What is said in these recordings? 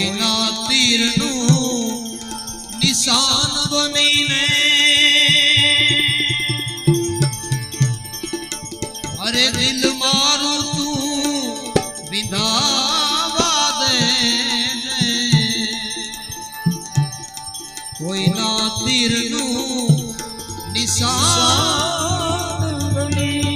કોઈના તીરનું નિશાન બનીને અરે દિલ મારું તું વિંધાવા દે કોઈના તીરનું નિશાન બનીને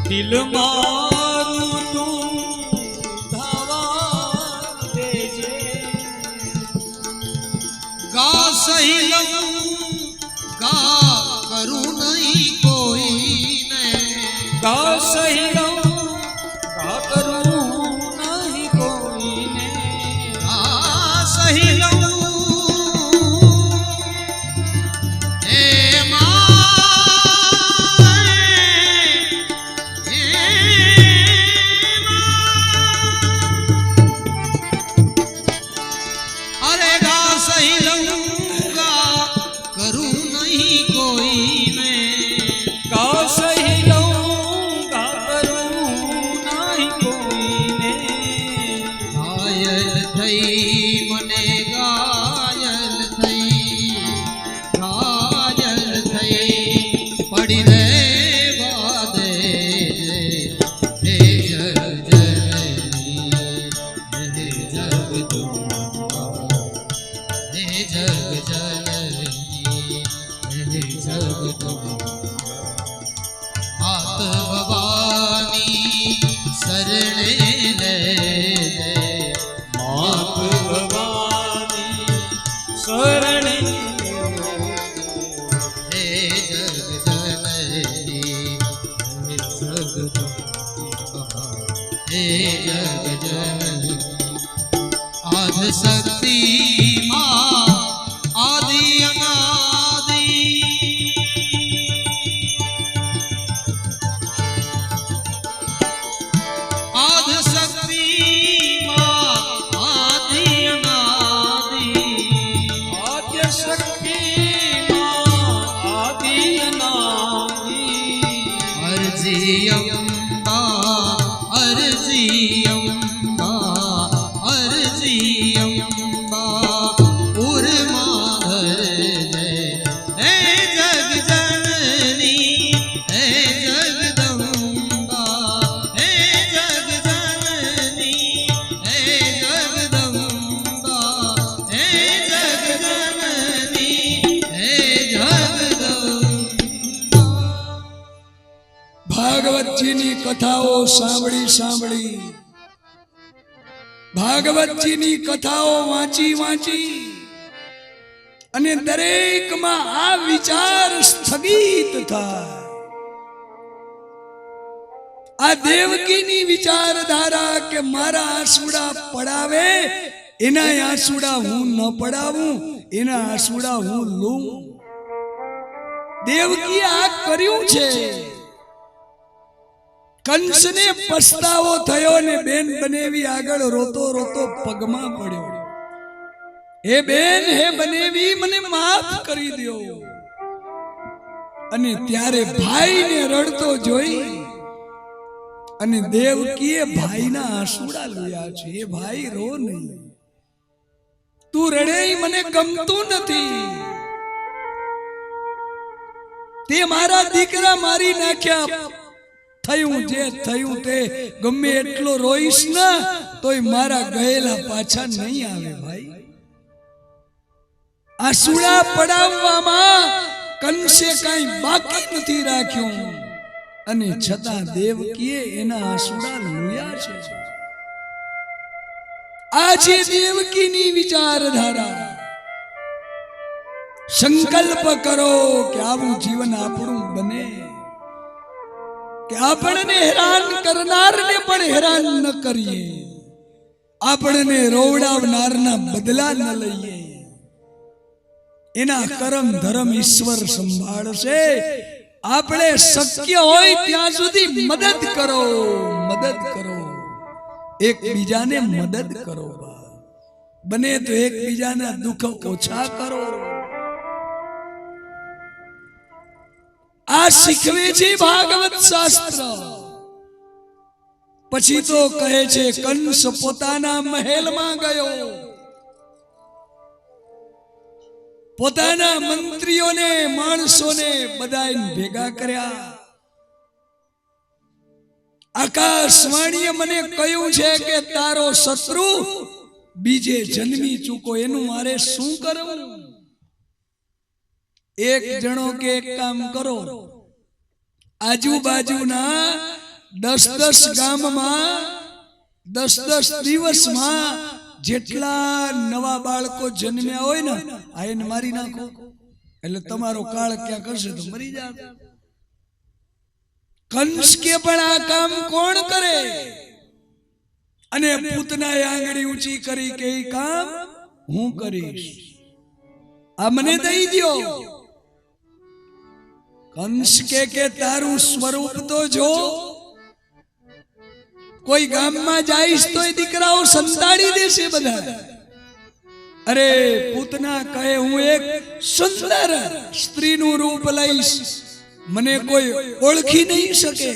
દિલ મારું તું વિંધાવા દેજે ગા સહી લઉં गा करूं नहीं कोई ने गा सही लूं गा करूं नहीं कोई ने गा सही लूं ए अरे गा सही लूं करूं नहीं कोई मैं गा सही लूंगा करूं नहीं कोई ने घायल थई मने घायल थई पड़ी रे बादे हे जग जननी हे जग दुआ हे जग जननी हाथ भवानी शरणे ले मात भवानी शरणे हे जग जननी हे जग हे जग जननी आद शक्ति मां आदि ભાગવતજીની કથાઓ સાંભળી સાંભળી ભાગવતજીની કથાઓ વાંચી વાંચી અને દરેકમાં આ વિચાર સ્થગિત થાય આ દેવકીની વિચારધારા કે મારા આંસુડા પડાવે એના આંસુડા હું ન પડાવું એના આંસુડા હું લઉં દેવકીએ આ કર્યું છે કંસને પસ્તાવો થયો ને બેન બનેવી આગળ રોતો રોતો પગમાં પડ્યો હે બેન હે બનેવી મને માફ કરી દો અને ત્યારે ભાઈને રડતો જોઈ અને દેવકીએ ભાઈના આંસુડા લયા છે એ ભાઈ રો નહીં તું રડે મને ગમતું નથી તે મારા દીકરા મારી નાખ્યા થયું જે થયું તે ગમે એટલો રોઈશ ના તોય મારા ગયેલા પાછા નહીં આવે ભાઈ આંસુડા પડાવવામાં કંસે કાંઈ બાકી નથી રાખ્યું અને છતાં દેવકીએ એના આંસુડા લોયા છે આજે દેવકીની વિચારધારા સંકલ્પ કરો કે આવું જીવન આપણું બને કે આપણને હેરાન કરનારને પણ હેરાન ન કરીએ આપણને રોવડાવનારના બદલા ન લઈએ એના કર્મ ધર્મ ઈશ્વર સંભાળશે આપણે શક્ય હોય ત્યાં સુધી મદદ કરો એકબીજાને મદદ કરો બને તો એકબીજાના દુઃખ ઓછા કરો આ શીખવે છે ભાગવત શાસ્ત્ર પછી તો કહે છે કંસ પોતાના મહેલમાં ગયો, પોતાના મંત્રીઓને માણસોને બધાને ભેગા કર્યા. આકાશવાણીએ મને કહ્યું છે કે તારો શત્રુ બીજે જન્મી ચૂકો, એનું મારે શું કરવું? એક જણો કે એક કામ કરો, આજુબાજુના 10-10 ગામમાં 10-10 દિવસમાં જેટલા નવા બાળકો જન્મ્યા હોય ને આ એને મારી નાખો, એટલે તમારો કાળ ક્યાં કરશે તો મરી જાવ. કંસ કે પણ આ કામ કોણ કરે? અને પૂતનાએ આંગળી ઊંચી કરી કે એ કામ હું કરીશ, આ મને દઈ દ્યો. કંસ કે તારું સ્વરૂપ તો જો, કોઈ ગામમાં જઈશ તો એ દીકરાઓ સંતાડી દેશે બધા. અરે પૂતના કહે હું એક સુંદર સ્ત્રીનું રૂપ લઈશ, મને કોઈ ઓળખી નહીં શકે.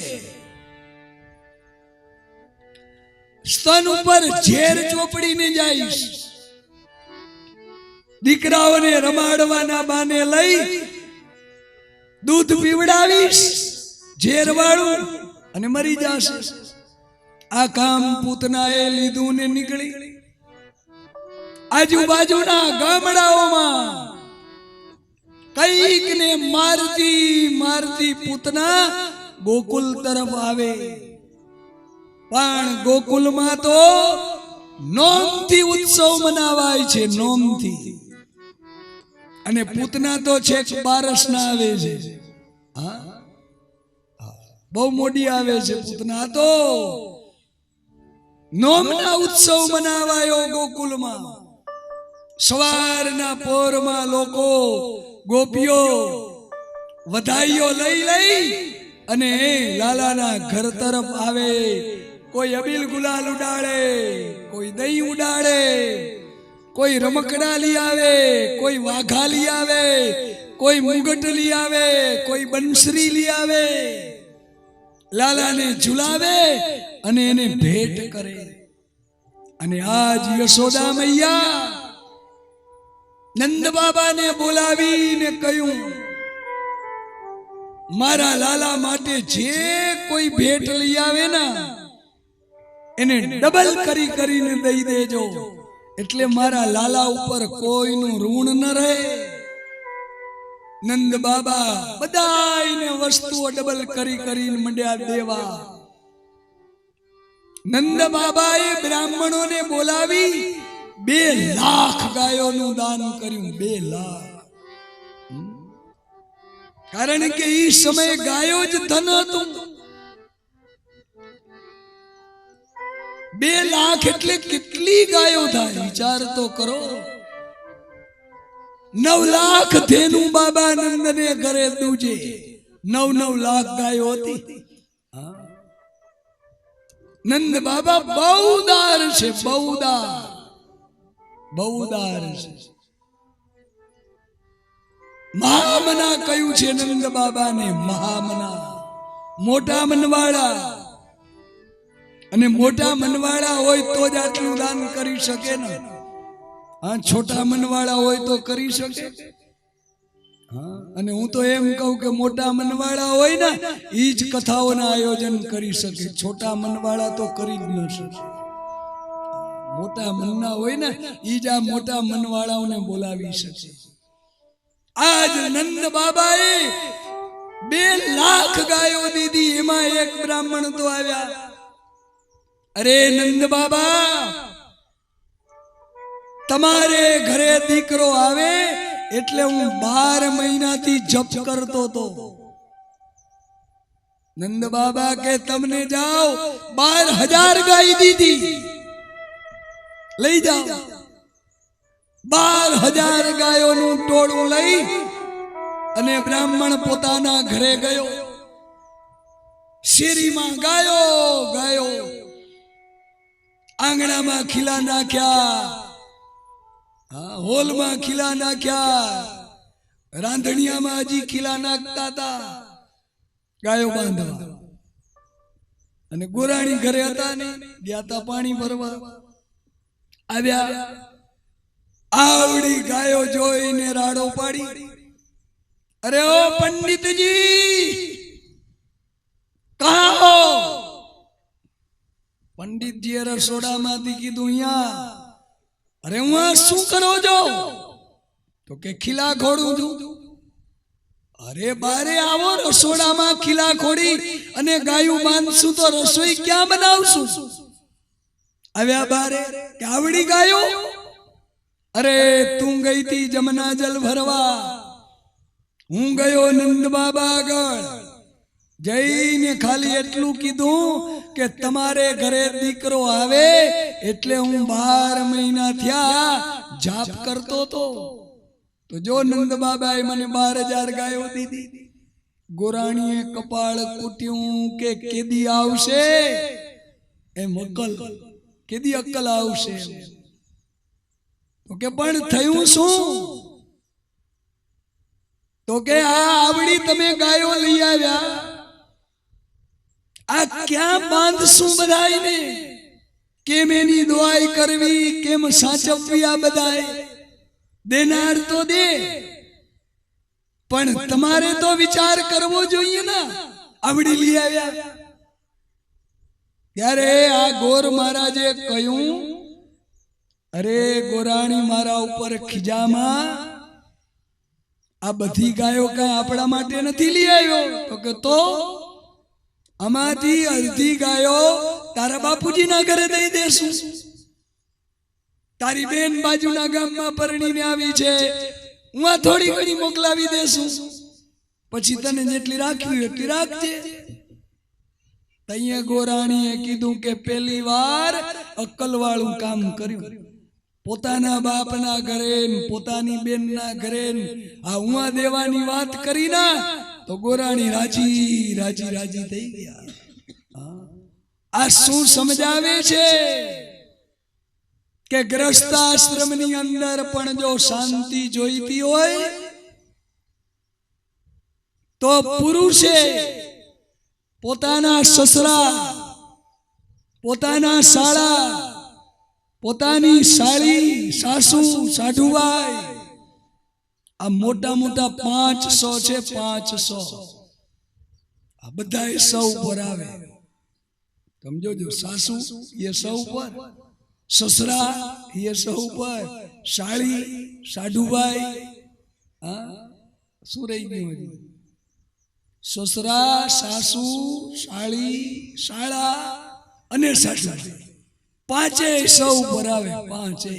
સ્તન ઉપર ઝેર ચોપડીને જઈશ, દીકરાઓને રમાડવાના બાને લઈ દૂધ પીવડાવીશ ઝેર વાળું અને મરી જશે. આ કામ પૂતનાએ લીધું ને નીકળી. આજુબાજુના ગામડાઓમાં કઈક ને મારતી પૂતના ગોકુલ તરફ આવે. પણ ગોકુલમાં તો નોમથી ઉત્સવ મનાવાય છે, નોમથી. અને પૂતના તો છેક બારસના આવે છે. હા, બહુ મોડી આવે છે પૂતના તો. નોમના ઉત્સવ મનાવાયો ગોકુલમાં. સવારના પોરમાં લોકો ગોપીઓ વધાઈઓ લઈ અને લાલાના ઘર તરફ આવે. કોઈ અબીલ ગુલાલ ઉડાડે, કોઈ દહીં ઉડાડે, કોઈ રમકડા લઈ આવે, કોઈ વાઘા લઈ આવે, કોઈ મુગટ લઈ આવે, કોઈ બંસરી લઈ આવે. લાલાને ઝુલાવે અને એને ભેટ કરે. અને આજ યશોદા મૈયા નંદ બાબાને બોલાવીને કહ્યું મારા લાલા માટે જે કોઈ ભેટ લઈ આવે ને એને ડબલ કરીને દઈ દેજો, એટલે મારા લાલા ઉપર કોઈનું ઋણ ન રહે. નંદ બાબા બધાને વસ્તુઓ ડબલ કરીને મંડ્યા દેવા. નંદ બાબાએ બ્રાહ્મણોને બોલાવી 2 લાખ ગાયોનું દાન કર્યું. 2 લાખ. કારણ કે એ સમયે ગાયો જ ધન હતું. 2 લાખ એટલે કેટલી ગાયો થાય વિચાર તો કરો. 9 લાખ ધેનું બાબા નંદને ઘરે દૂજે. 9 લાખ ગાયો હતી. નંદ બાબા બહુદાર છે, બહુદાર છે. મહામના કહ્યું છે નંદ બાબાને, મહામના, મોટા મનવાળા. અને મોટા મનવાળા હોય તો જ આટલું દાન કરી શકે ને. હા, છોટા મનવાળા હોય તો કરી શકે. હા, અને હું તો એમ કહું કે મોટા મનવાળા હોય ને ઈ જ કથાઓના આયોજન કરી શકે. છોટા મનવાળા તો કરી જ ન શકે. મોટા મનના હોય ને ઈ જ આ મોટા મનવાળાઓને બોલાવી શકે. આજ નંદ બાબાએ 2 લાખ ગાયો દીધી. એમાં એક બ્રાહ્મણ તો આવ્યા. અરે નંદ બાબા, તમારે ઘરે દીકરો આવે એટલે હું 12 મહિનાથી જપ કરતો હતો. નંદ બાબા કે તમને જાઓ 12,000 ગાય દીધી, લઈ જાઓ. 12,000 ગાયોનું ટોળું લઈ અને બ્રાહ્મણ પોતાના ઘરે ગયો. શેરીમાં ગાયો, આંગણામાં ખીલા નાખ્યા, હોલમાં ખીલા નાખ્યા, રાંધણિયામાં હજી ખીલા નાખતા હતા ગાયો બાંધવા. અને ગોરાણી ઘરે હતા ને, ગયા તા પાણી ભરવા, આવ્યા, આવડી ગાયો જોઈને રાડો પાડી, અરે ઓ પંડિતજી કહા હો? પંડિતજીએ રસોડામાંથી કીધું અહીંયા. અરે હું આ શું કરો છો? તો કે ખીલા ખોડું છું. અરે બારે આવો, રસોડામાં ખીલા ખોડી અને ગાયું બાંધશું તો રસોઈ ક્યાં બનાવશું? આવ્યા બારે કે આવડી ગાયો? અરે તું ગઈ તી જમના જલ ભરવા, હું ગયો નંદ બાબા આગળ, જઈને ખાલી એટલું કીધું કે તમારે ઘરે દીકરો આવે એટલે હું 12 મહિના થયા જાપ કરતો તો જો નંદ બાબાએ મને 12,000 ગાયો દીધી. ગોરાણીએ કપાળ કૂટ્યું કે કેદી આવશે એમ અક્કલ, કેદી અક્કલ આવશે? તો કે પણ થયું શું? તો કે આ આવડી તમે ગાયો લઈ આવ્યા, આ ક્યાં બાંધશું બધાયને? કેમ એની દુઆઈ કરવી, કેમ સાચવવી? આ બધાય દેનાર તો દે, પણ તમારે તો વિચાર કરવો જોઈએ ને. આવડી લઈ આવ્યા ત્યારે આ ગોર મહારાજે કહ્યું, અરે ગોરાણી મારા ઉપર ખીજામાં, આ બધી ગાયો કઈ આપણા માટે નથી લઈ આવ્યો. તો કે તો આમાંથી અડધી ગાયો તારા બાપુજીના ઘરે દઈ દેશું, તારી બેન બાજુના ગામમાં પરણીને આવી છે, હું આ થોડી ઘણી મોકલાવી દેશું, પછી તને જેટલી રાખવી એટલી રાખજે. તઈએ ગોરાણીએ કીધું કે પહેલી વાર અક્કલ વાળું કામ કર્યું. પોતાના બાપના ઘરે, પોતાની બેનના ઘરે આ ઉવા દેવાની વાત કરી ના, તો ગોરાણી રાજી રાજી રાજી થઈ ગયા. આ શું સમજાવે છે કે ગ્રસ્તાશ્રમની અંદર પણ જો શાંતિ જોઈતી હોય તો પુરુષે પોતાના સસરા, પોતાના સાળા, પોતાની સાળી, સાસુ, સાઢુભાઈ, આ મોટા મોટા 500 છે, 500 આ બધા 100 ઉપર આવે. સમજો જો, સાસુ એ 100 ઉપર, સસરા એ 100 ઉપર, સાળી, સાઢુભાઈ, હા શું રહી ગયું? સસરા, સાસુ, સાળી, સાળા અને સાઢુભાઈ, 500 ઉપર આવે. 5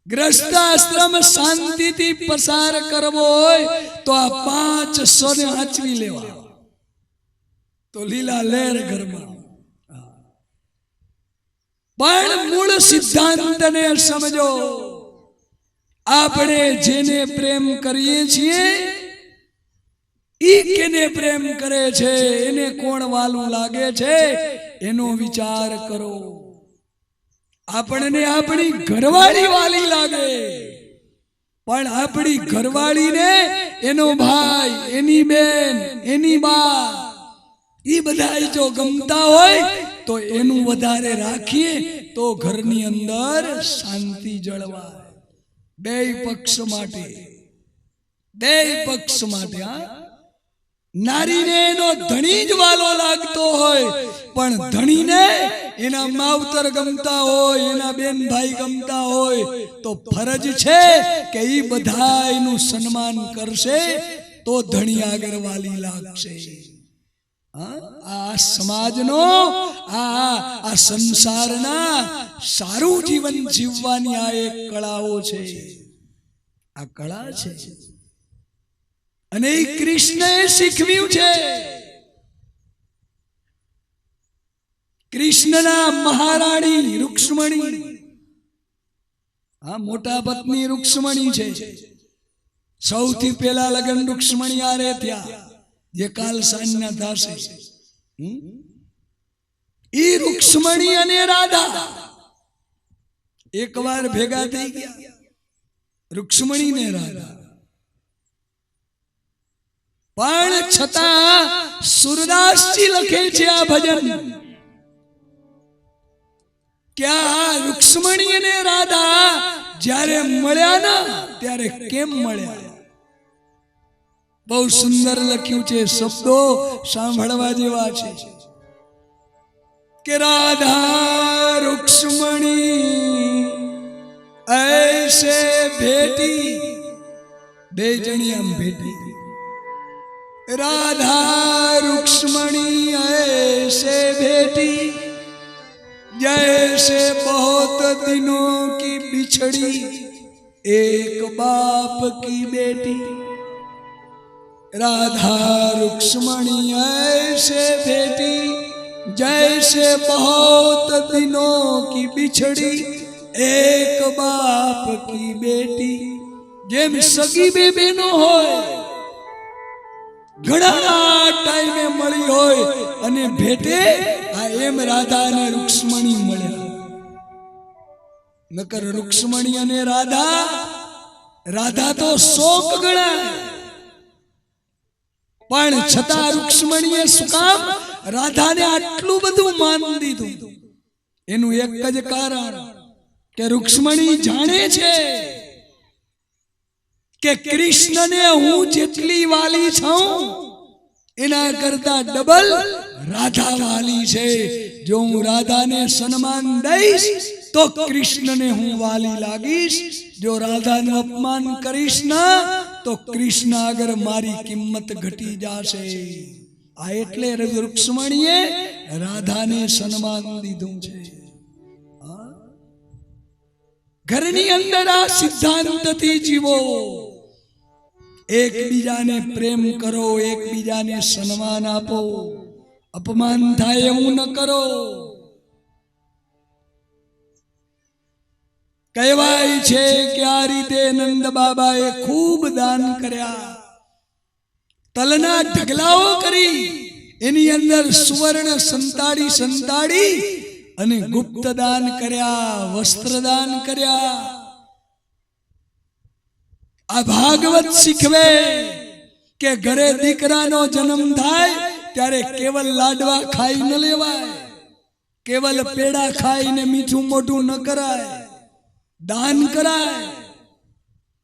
ગ્રસ્તાશ્રમ શાંતિથી પસાર કરવો હોય તો આ 500 ને હાચવી લેવા, તો લીલા લહેર ઘરમાં. પણ મૂળ સિદ્ધાંતને સમજો. આપણે જેને પ્રેમ કરીએ છીએ ઈ કેને પ્રેમ કરે છે, એને કોણ વાલું લાગે છે, એનો વિચાર કરો. આપણને આપણી ઘરવાળી વાલી લાગે, પણ આપણી ઘરવાળીને એનો ભાઈ, એની બેન, એની બા, ઈ બધા જો ગમતા હોય તો એનું વધારે રાખીએ તો ઘરની અંદર શાંતિ જળવાય. બેય પક્ષ માટે, બેય પક્ષ માટે. નારીને એનો ધણી જ વાલો લાગતો હોય, પણ ધણીને એના માવતર ગમતા હોય, એના બેન ભાઈ ગમતા હોય, તો ફરજ છે કે ઈ બધા એનું સન્માન કરશે તો ધણી આગળ વાલી લાગશે. આ સમાજનો, આ સંસારના સારું જીવન જીવવાની આ એક કળાઓ છે, આ કળા છે. અને એ કૃષ્ણએ શીખવ્યું છે. કૃષ્ણના મહારાણી રૂક્ષ્મણી, આ મોટા પત્ની રૂક્ષ્મણી છે. સૌથી પહેલા લગ્ન રૂક્ષ્મણી આરે થયા, જે કાલ સાંજના થશે. ઈ રૂક્ષ્મણી અને રાધા એકવાર ભેગા થઈ ગયા, રૂક્ષ્મણી ને રાધા. પણ છતાં સુરદાસજી લખે છે આ ભજન કે આ રૂક્ષ્મણી અને રાધા જ્યારે મળ્યા ને ત્યારે કેમ મળ્યા. બહુ સુંદર લખ્યું છે, શબ્દો સાંભળવા જેવા છે કે રાધા રૂક્ષ્મણી ऐसे भेटी, બે જણી આમ ભેટી. राधा रुक्ष्मणी ऐसे भेटी जैसे बहुत दिनों की बिछड़ी एक बाप की बेटी. राधा रुक्ष्मणी ऐसे भेटी जैसे बहुत दिनों की बिछड़ी एक बाप की बेटी. જેમ સગી બે બેનો હોય, ઘણા ટાઈમે મળી હોય અને ભેટે, આ એમ રાધા અને રૂક્ષ્મણી મળ્યા. નકર રૂક્ષ્મણી અને રાધા તો શોક ગણાય, પણ છતાં રૂક્ષ્મણીએ શું કામ રાધાને આટલું બધું માન દીધું? એનું એક જ કારણ કે રૂક્ષ્મણી જાણે છે કે કૃષ્ણને હું જેટલી વાલી છું એના કરતા ડબલ રાધા વાલી છે. જો હું રાધાને સન્માન દઈશ તો કૃષ્ણને હું વાલી લાગીશ. જો રાધાનું અપમાન કરીશ ના તો કૃષ્ણ આગળ મારી કિંમત ઘટી જશે. આ એટલે રૂક્ષ્મણીએ રાધાને સન્માન દીધું છે. ઘરની અંદર આ સિદ્ધાંતથી જીવો, એકબીજાને પ્રેમ કરો, એકબીજાને સન્માન આપો, અપમાન થાય એવું ન કરો. કહેવાય છે કે આ રીતે નંદ બાબાએ ખૂબ દાન કર્યા. તલના ઢગલાઓ કરી, એની અંદર સુવર્ણ સંતાડી અને ગુપ્ત દાન કર્યા, વસ્ત્ર દાન કર્યા. આ ભાગવત શીખવે કે ઘરે દીકરાનો જન્મ થાય ત્યારે કેવલ લાડવા ખાઈ ન લેવાય, કેવલ પેડા ખાઈને મીઠું મોઢું ન કરાય. દાન કરાય,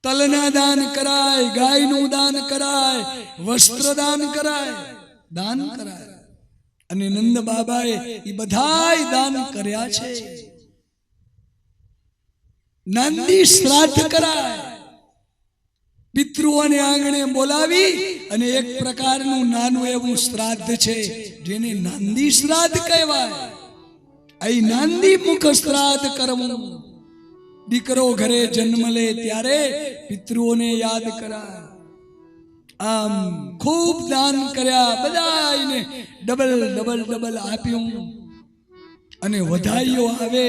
તલના દાન કરાય, ગાયનું દાન કરાય, વસ્ત્ર દાન કરાય, દાન કરાય. અને નંદ બાબાએ એ બધાય દાન કર્યા છે. નાંદી શ્રાદ્ધ કરાય, પિતૃઓને આંગણે બોલાવી અને એક પ્રકારનું નાનું એવું શ્રાદ્ધ છે જેને નાંદી શ્રાદ્ધ કહેવાય. અહીં નાંદી મુખ શ્રાદ્ધ કરવું. દીકરો ઘરે જન્મ લે ત્યારે પિતૃઓને યાદ કરાય. આમ ખૂબ દાન કર્યા, બધાને ડબલ આપ્યું. અને વધાઈઓ આવે,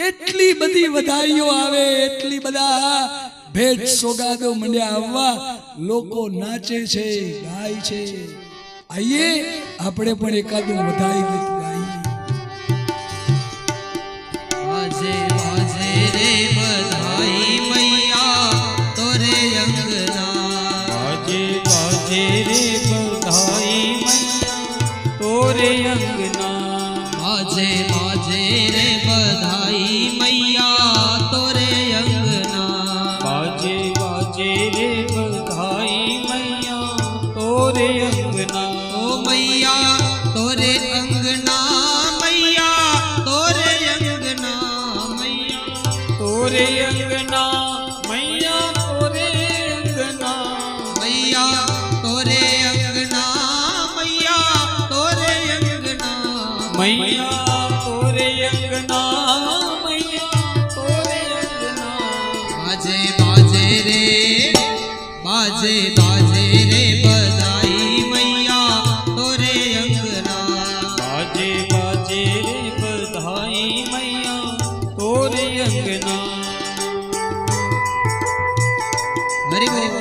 એટલી બધી વધાઈઓ આવે, એટલી બધા ભેટ સોગાદો મંડ્યા આવવા. લોકો નાચે છે, ગાય છે. આઈએ આપણે પણ એકાદું વધાઈ ગીત ગાઈએ. बाजे बाजे रे बधाई मैया तोरे अंगना. बाजे बाजे रे बधाई मैया तोरे अंगना. बाजे बाजे रे बधाई मैया तोरे अंगना. बाजे बाजे रे बधाई मैया तोरे अंगना. ओ मैया तोरे अंगना, मैया तोरे अंगना, मैया तोरे अंगना मैया तोरे अंगना. मैया तोरे अंगना, मैया तोरे अंगना. मैया तोरे अंगना मैया तोरे अंगना. बाजे बाजे रे बधाई मैया तोरे अंगना. बाजे बाजे रे बधाई मैया तोरे अंगना. हरि बोल.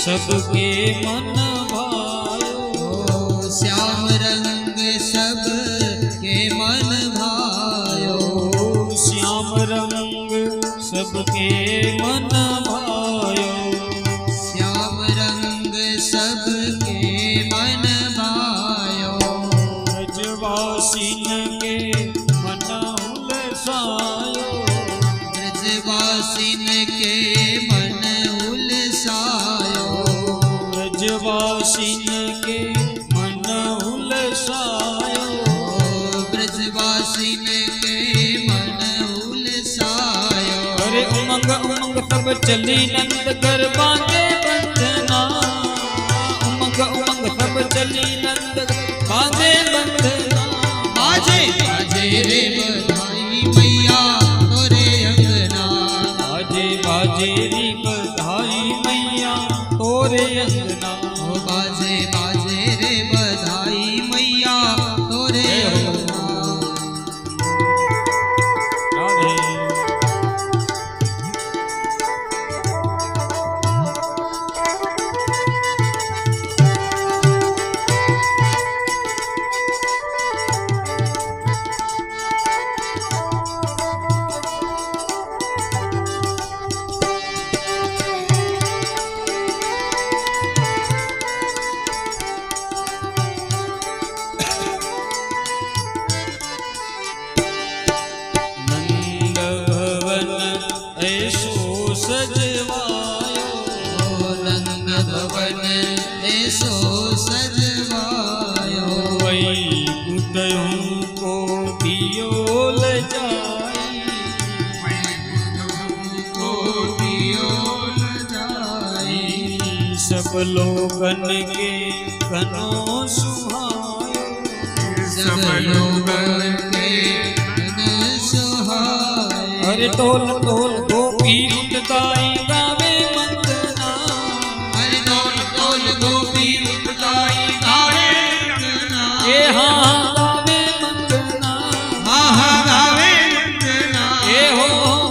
सबके मन भायो श्याम रंग सब के मन भायो श्याम रंग सबके मन भायो श्याम रंग सब के मन भायो ब्रजवासीन के मन उलसायो ब्रजवासीन के मन उलसायो ब्रजवासीन के मन उलसायो ब्रजवासीन के मन उलसायो अरे उमंग उमंग सब चली नंद कर बांधे बंधना उमंग उमंग सब चली नंद बांधे बंधना बाजे बाजे रे बधाई मैया तोरे अंगना बाजे बाजे री बधाई मैया तोरे अंगना ओ बाजे बाजे रे बधाई मैया तोरे अंगना राधे नंद भवन ऐसो सजवायो ओ नंद भवन ऐसो सजवायो वैकुंठ को दियो ल जाई को दियो जाई सब लोगन के कनो सुहायो सब लोगन के मन सुहाए अरे तोल तोल गोपी उठताई गावे मंदना अरे तोल तोल गोपी उठताई गावे अंगना ए हाँ गावे मंदना आहा गावे अंगना ए हो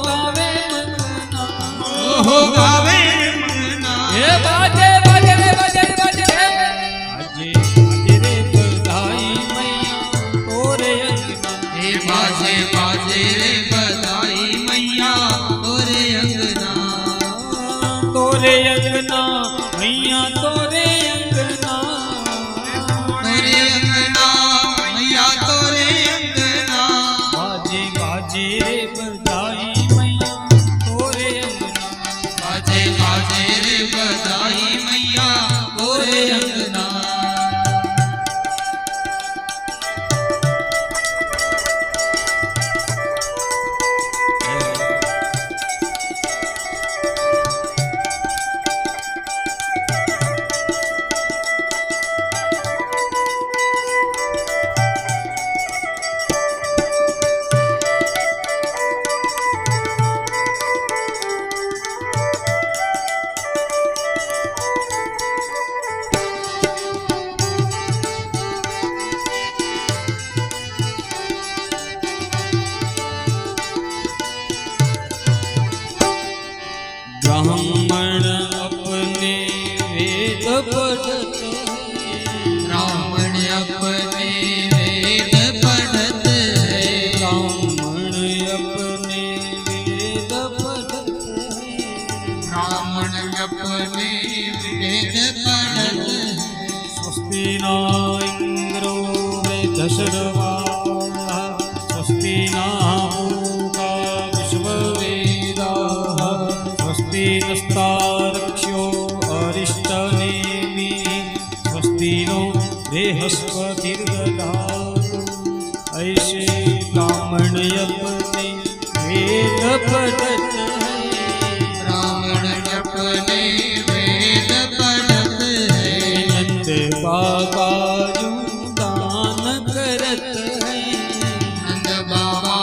गावे मंदना ओहो गावे अंगना ए बाजे बाजे रे बाजे बाजे रे बाजे बाजे रे बधाई मैया तोरे अंगना हे बाजे बाजे रे बधाई मैया तोरे अंगना तोरे अंगना मैया तोरे अंगना तोरे अंगना मैया तोरे अंगना बाजे बाजे रे बधाई मैया तोरे अंगना बाजे बाजे रे बधाई मैया तोरे अंगना ब्राह्मण अपने वेद पढ़त ब्राह्मण अपने वेद पढ़त है ब्राह्मण अपने वेद पढ़त ब्राह्मण अपने वेद पढ़त है स्वस्ति न इंद्रो वृद्धशर्वाः स्वस्ति न पूषा विश्ववेदाः स्वस्ति नस्तारक्ष्यो अरिष्टनेमिः स्वस्ति नो बृहस्पतिर्दधातु ऐसे ब्राह्मण अपने वेद पढ़त है ब्राह्मण अपने वेद पढ़त है नंद बाबा जू दान करत है नंद बाबा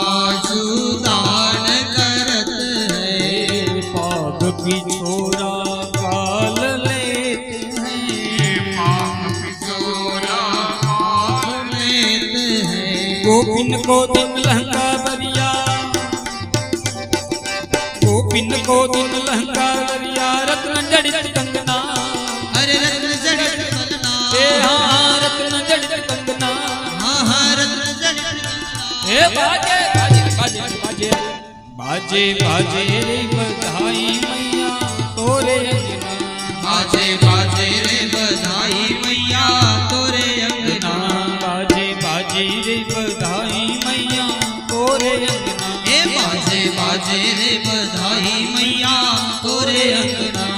सुदान करत है पाप की छोरा काल लेते हैं पाप पिछोरा पाप लेत है गोपिन को दिन लहंगा बरिया गोपिन को दिन लहंगा बरिया रत्न जड़ित कंगना अरे रत्न जड़ित कंगना हे हाँ रत्न जड़ित कंगना हाँ हाँ रत्न जड़ित कंगना हे बाजे बाजे बाजे बाजे बाजे बाजे रे बधाई मैया तोरे अंगना बाजे बाजे रे बधाई मैया तोरे अंगना बाजे बाजे रे बधाई मैया तोरे अंगना हे बाजे बाजे रे बधाई मैया तोरे अंगना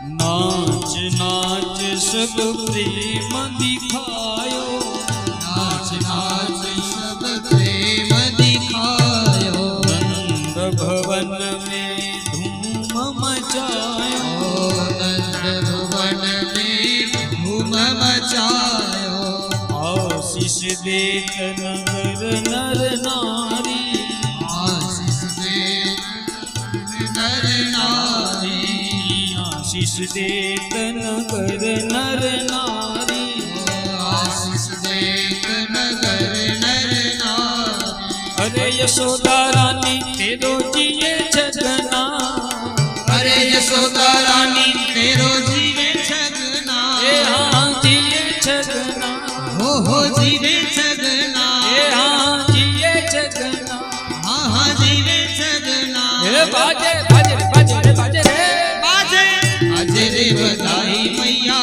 नाच नाच सब प्रेम दिखायो नाच नाच सब प्रेम दिखायो नंद भवन में धूम मचायो नंद भवन में धूम मचायो आशीष देत नगर नर नारी आशीष दे नर नारी आशीष देत नगर नर नारी आशीष दे नगर नर नारी अरे यशोदा रानी तेरो जिए छगना अरे यशोदा रानी तेरो जीवे छगना हे हाँ जिए छगना हो जीवे छगना हे हाँ जिए छगना हाँ हाँ जीवे छगना हे बाजे बाजे रे बाजे रे बाजे रे बाजे बाजे रे बधाई मैया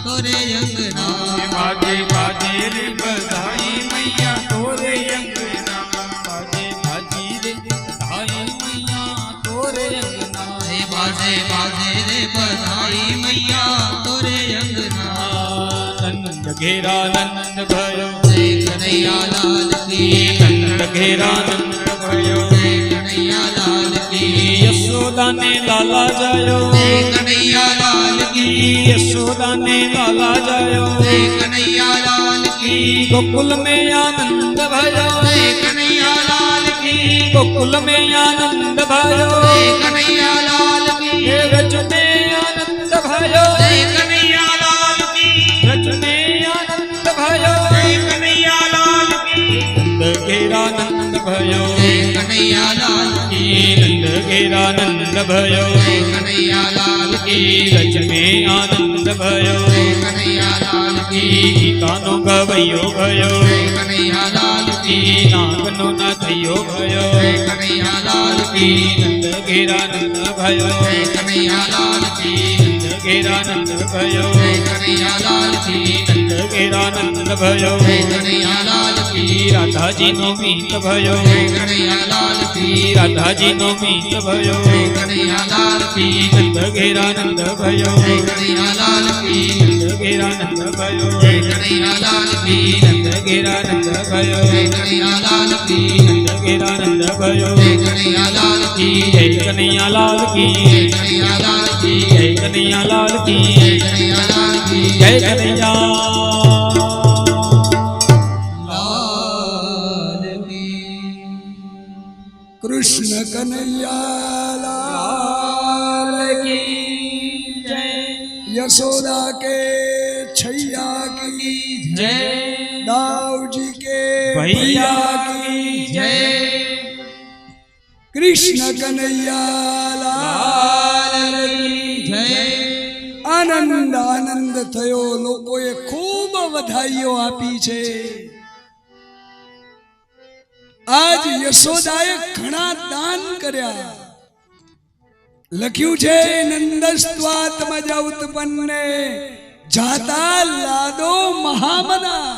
तोरे अंगना बाजे बाजे रे बधाई मैया तोरे अंगना बाजे बाजे रे बधाई मैया तोरे अंगना हे बाजे बाजे रे बधाई मैया तोरे अंगना नंद घेरा नंद भयो जय कन्हैया लाल की नंद घेरा नंद भयो जय कन्हैया लाल की यशोदा ने लाला जायो जय कन्हैया लाल की यशोदा ने लाला जायो जय कन्हैया लाल की गोकुल में आनंद भयो जय कन्हैया लाल की गोकुल में आनंद भयो जय कन्हैया लाल की हे व्रज में आनंद भयो जय कन्हैया लाल की व्रज में आनंद भयो जय कन्हैया लाल की नंद घेरा नंद भयो जय कन्हैया लाल की नंद घेरा नंद भयो जय कन्हैया लाल की व्रज में आनंद भयो जय कन्हैया लाल की गीतानो गवैयो भयो जय कन्हैया लाल की नागनो न थयो भयो जय कन्हैया लाल की नंद घेरा नंद भयो जय कन्हैया लाल की नंद घेरा नंद भयो जय कन्हैया लाल की नंद घेरा नंद भयो जय कन्हैया लाल की राधा जी नो मीत भयो जय कन्हैया लाल की राधा जी नो मीत भयो जय कन्हैया लाल की नंद घेरा नंद भयो जय कन्हैया लाल की नंद घेरा नंद भयो जय कन्हैया लाल की नंद घेरा नंद भयो जय कन्हैया लाल की नंद घेरा नंद भयो जय कन्हैया लाल की जय कन्हैया लाल की जय कन्हैया लाल की जय कन्हैया लाल की जय कन्हैया लाल की जय कन्हैया लाल की कृष्ण कन्हैया लाल की जय यशोदा के छैया की जय दाऊ जी के भैया की जय कृष्ण कन्हैया लाल की जय આનંદ આનંદ થયો લોકોએ ખૂબ વધાઈઓ આપી છે આજ યશોદાએ ઘણા દાન કર્યા લખ્યું છે નંદસ્ત્વાત્મજ ઉત્પન્ને જાતા લાદો મહામના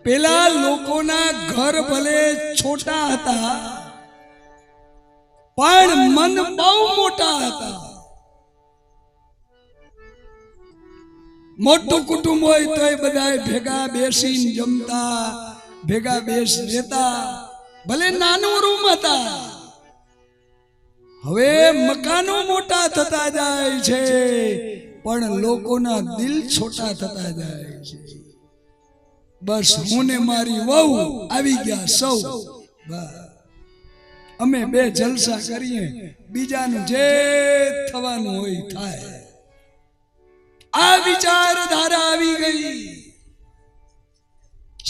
પેલા લોકોના ઘર ભલે છોટા હતા પણ મન બહુ મોટા હતા મોટું કુટુંબ હોય તોય બધાય ભેગા બેસીને જમતા ભેગા બેસ રહેતા ભલે નાનું રૂમ હતા હવે મકાનો મોટા થતા જાય છે પણ લોકોના દિલ છોટા થતા જાય છે બસ હું ને મારી વહુ આવી ગયા સૌ અમે બે જલસા કરીએ, બીજાનું જે થવાનું હોય થાય. આ વિચારધારા આવી ગઈ.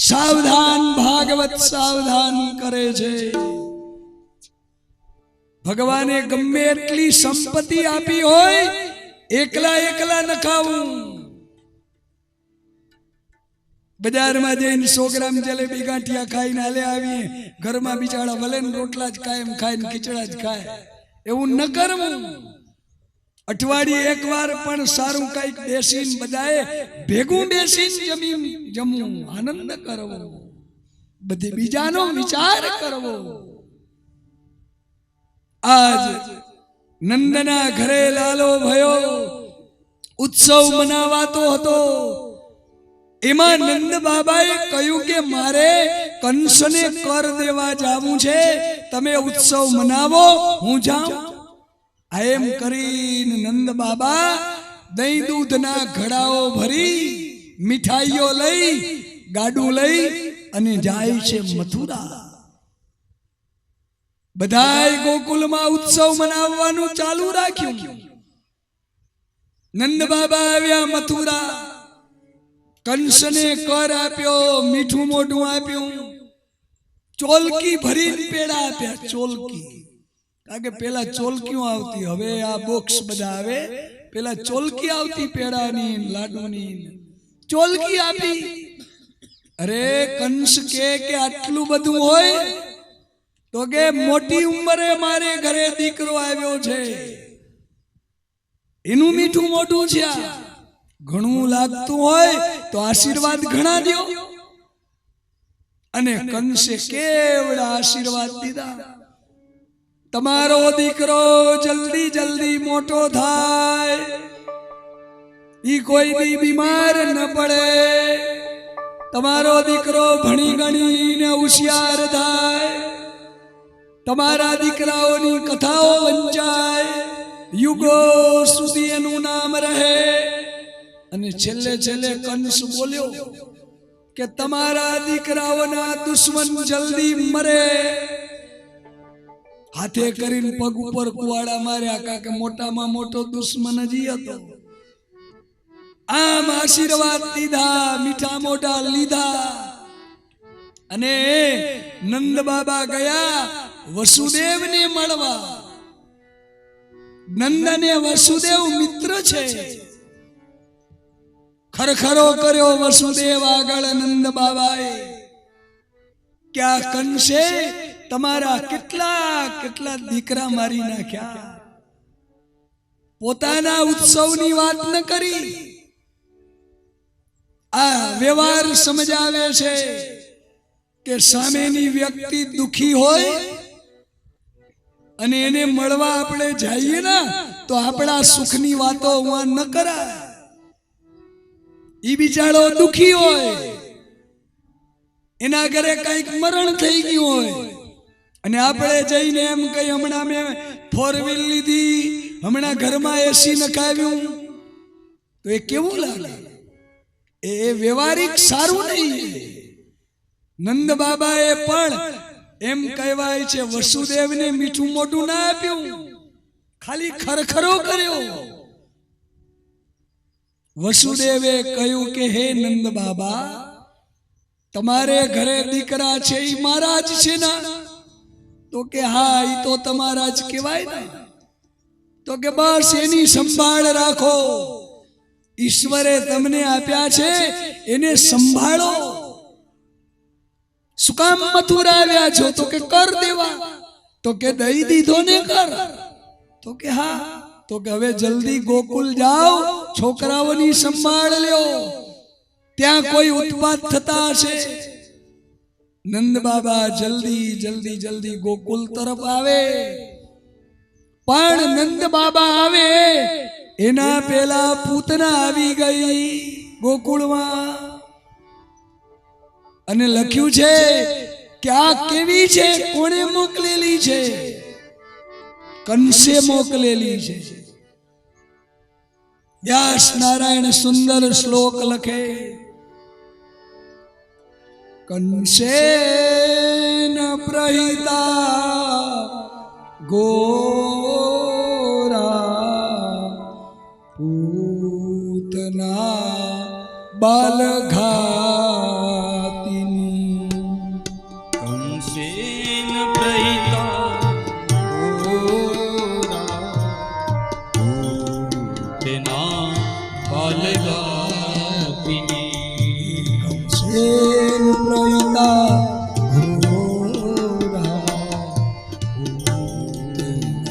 સાવધાન ભાગવત સાવધાન કરે છે. ભગવાને ગમે એટલી સંપત્તિ આપી હોય, એકલા એકલા ન ખાવું. બજારમાં જઈને 100 ગ્રામ જલેબી ગાંઠિયા ખાઈને હાલે આવીએ, ઘરમાં બિચારા ભલે રોટલા જ કાયમ ખાય ને ખીચડા જ ખાય. એવું ન કરવું. અઠવાડિયે એકવાર પણ સારું કઈક બેસીને બધાએ ભેગું બેસીને જમવું, આનંદ કરવો, બધી બીજાનો વિચાર કરવો. આજ નંદના ઘરે લાલો ભયો ઉત્સવ મનાવાતો હતો. એમાં નંદ બાબાએ કહ્યું કે મારે કંસને કર દેવા જાવું છે, તમે ઉત્સવ મનાવો, હું જાઉં. એમ કરીને નંદ બાબા દહીં દૂધના ઘડાઓ ભરી, મીઠાઈઓ લઈ, ગાડું લઈ અને જાય છે મથુરા. બધાય ગોકુલમાં ઉત્સવ મનાવવાનું ચાલુ રાખ્યું. નંદ બાબા આવ્યા મથુરા. કંસને કર આપ્યો, મીઠું મોઢું આપ્યું, ચોલકી ભરીને પેડા આપ્યા. ચોલકી, કારણ કે પેલા ચોલકીઓ આવતી, હવે આ બોક્સ બધા આવે. પેલા ચોલકી આવતી, પેડાની લાડુની. ચોલકી આપી. અરે કંસ કે આટલું બધું હોય તો કે મોટી ઉંમરે મારે ઘરે દીકરો આવ્યો છે, એનું મીઠું મોઢું છે. ઘણું લાગતું હોય તો આશીર્વાદ ઘણા દો. અને કંસે કેવડા આશીર્વાદ દીધા. તમારો દીકરો જલ્દી જલ્દી મોટો થાય, ઈ કોઈ દી બીમાર ન પડે, તમારો દીકરો ભણી ગણીને હોશિયાર થાય, તમારા દીકરાઓની કથાઓ વંચાય, યુગો સુધી એનું નામ રહે. અને છેલ્લે છેલ્લે કંસ બોલ્યો કે તમારા દીકરાઓના દુશ્મન જલ્દી મરે. હાથે કરીને પગ ઉપર કુવાડા માર્યા, કારણ કે મોટામાં મોટો દુશ્મન જ હતો. આમ આશીર્વાદ દીધા, મીઠા મોઢા લીધા. અને નંદ બાબા ગયા વસુદેવને મળવા. નંદ અને વસુદેવ મિત્ર છે. ખરખરો કર્યો વસુદેવ આગળ નંદ બાબાએ કે આ કંસે તમારા કેટલા દીકરા મારી નાખ્યા. પોતાના ઉત્સવની વાત ન કરી. આ વ્યવહાર સમજાવે છે કે સામેની વ્યક્તિ દુખી હોય અને એને મળવા આપણે જઈએ ને તો આપણા સુખની વાતો ન કરાય. ઈ બિચારો દુખી હોય, એના ઘરે કઈક મરણ થઈ ગયું હોય અને આપણે જઈને એમ કઈ હમણાં મેં 4 વ્હીલ લીધી, હમણાં ઘરમાં એસી નખાવ્યું, તો એ કેવું લાગે? એ વ્યવહારિક સારું નહીં. નંદ બાબાએ પણ એમ કહેવાય છે વસુદેવને મીઠું મોઢું ના આપ્યું, ખાલી ખરખરો કર્યો. વસુદેવે કહ્યું કે હે નંદ બાબા, તમારે ઘરે દીકરા છે એ મારા જ છે ને? તો કે હા, એ તો તમારા જ કહેવાય ને. તો કે બસ એની સંભાળ રાખો, ઈશ્વરે તમને આપ્યા છે એને સંભાળો. શું કામ મથુરા આવ્યા છો? તો કે કર દેવા. તો કે દઈ દીધો ને કર? તો કે હા. તો કે હવે જલ્દી ગોકુલ જાઓ, છોકરાઓની સંભાળ લ્યો, ત્યાં કોઈ ઉત્પાત થતા હશે. નંદ બાબા જલ્દી ગોકુલ તરફ આવે. પણ નંદ બાબા આવે એના પેલા પૂતના આવી ગઈ ગોકુળમાં. અને લખ્યું છે કે આ કેવી છે, કોણે મોકલેલી છે? કંસે મોકલેલી છે. વ્યાસ નારાયણ સુંદર શ્લોક લખે, કંસેન પ્રહિતા ગોરા પૂતના બાલઘાતિની કંસેન પ્રહિતા તેના બાલગાપિની કંસેન પ્રહિતા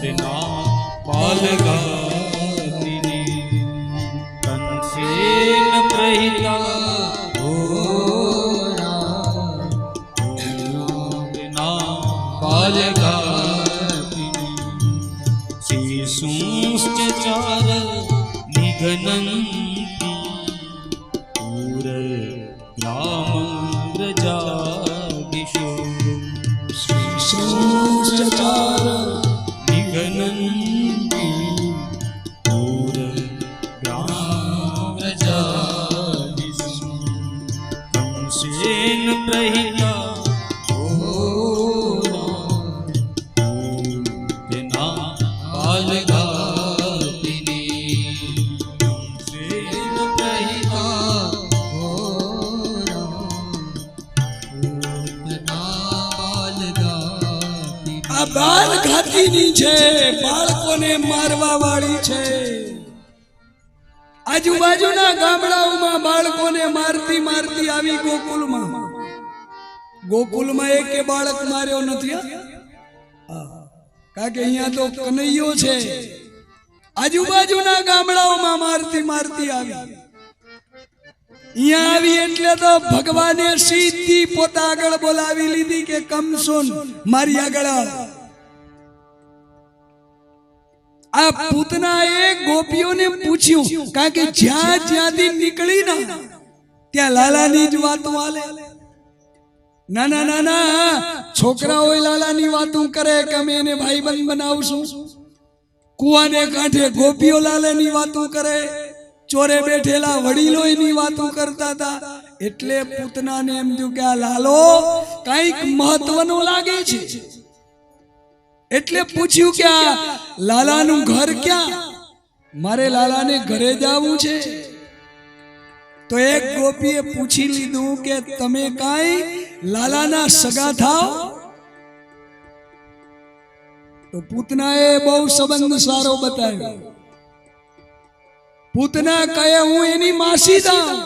તેના બાલગાપિની કંસેન પ્રહિતા તેના બાલગાપિની શિશુશ્ચ ચાર નિઘનન્તિ પૂરગ્રામવ્રજાદિષુ શિશુશ્ચાર નિઘનન્તિ પૂરગ્રામવ્રજાદિષુ કંસેન પ્રહિતા તેના બાલગાપિની કંસેન પ્રહિતા આ બાલઘાતીની છે, બાળકોને મારવા વાળી છે. આજુબાજુના ગામડાઓમાં બાળકોને મારતી મારતી આવી ગોકુલમાં. ગોકુલમાં એકે બાળક માર્યો નથી, કારણ કે અહીંયા તો કનૈયો છે. આજુબાજુના ગામડાઓમાં મારતી મારતી આવી. અહીંયા આવી એટલે તો ભગવાને સીધી પોતા આગળ બોલાવી લીધી કે કમસુન મારી આગળ આવ. આ પૂતનાએ ગોપીઓને પૂછ્યું, કારણ કે જ્યાં જ્યાંથી નીકળી ને ત્યાં લાલાની જ વાતો હાલે. નાના નાના છોકરાઓ લાલાની વાતો કરે કે અમે એને ભાઈબંધ બનાવશું. કુવાને કાંઠે ગોપીઓ લાલાની વાતો કરે, ચોરે બેઠેલા વડીલો એની વાતો કરતા હતા. એટલે પૂતનાને એમ થયું કે આ લાલો કઈક મહત્વનો લાગે છે. એટલે પૂછ્યું કે આ લાલાનું ઘર ક્યાં? મારે લાલાને ઘરે જવું છે. તો એક ગોપીએ પૂછી લીધું કે તમે કાઈ લાલાના સગા થાવ? તો પૂતનાએ બહુ સંબંધ સારો બતાવ્યો. પૂતના કહે હું એની માસી થાઉં.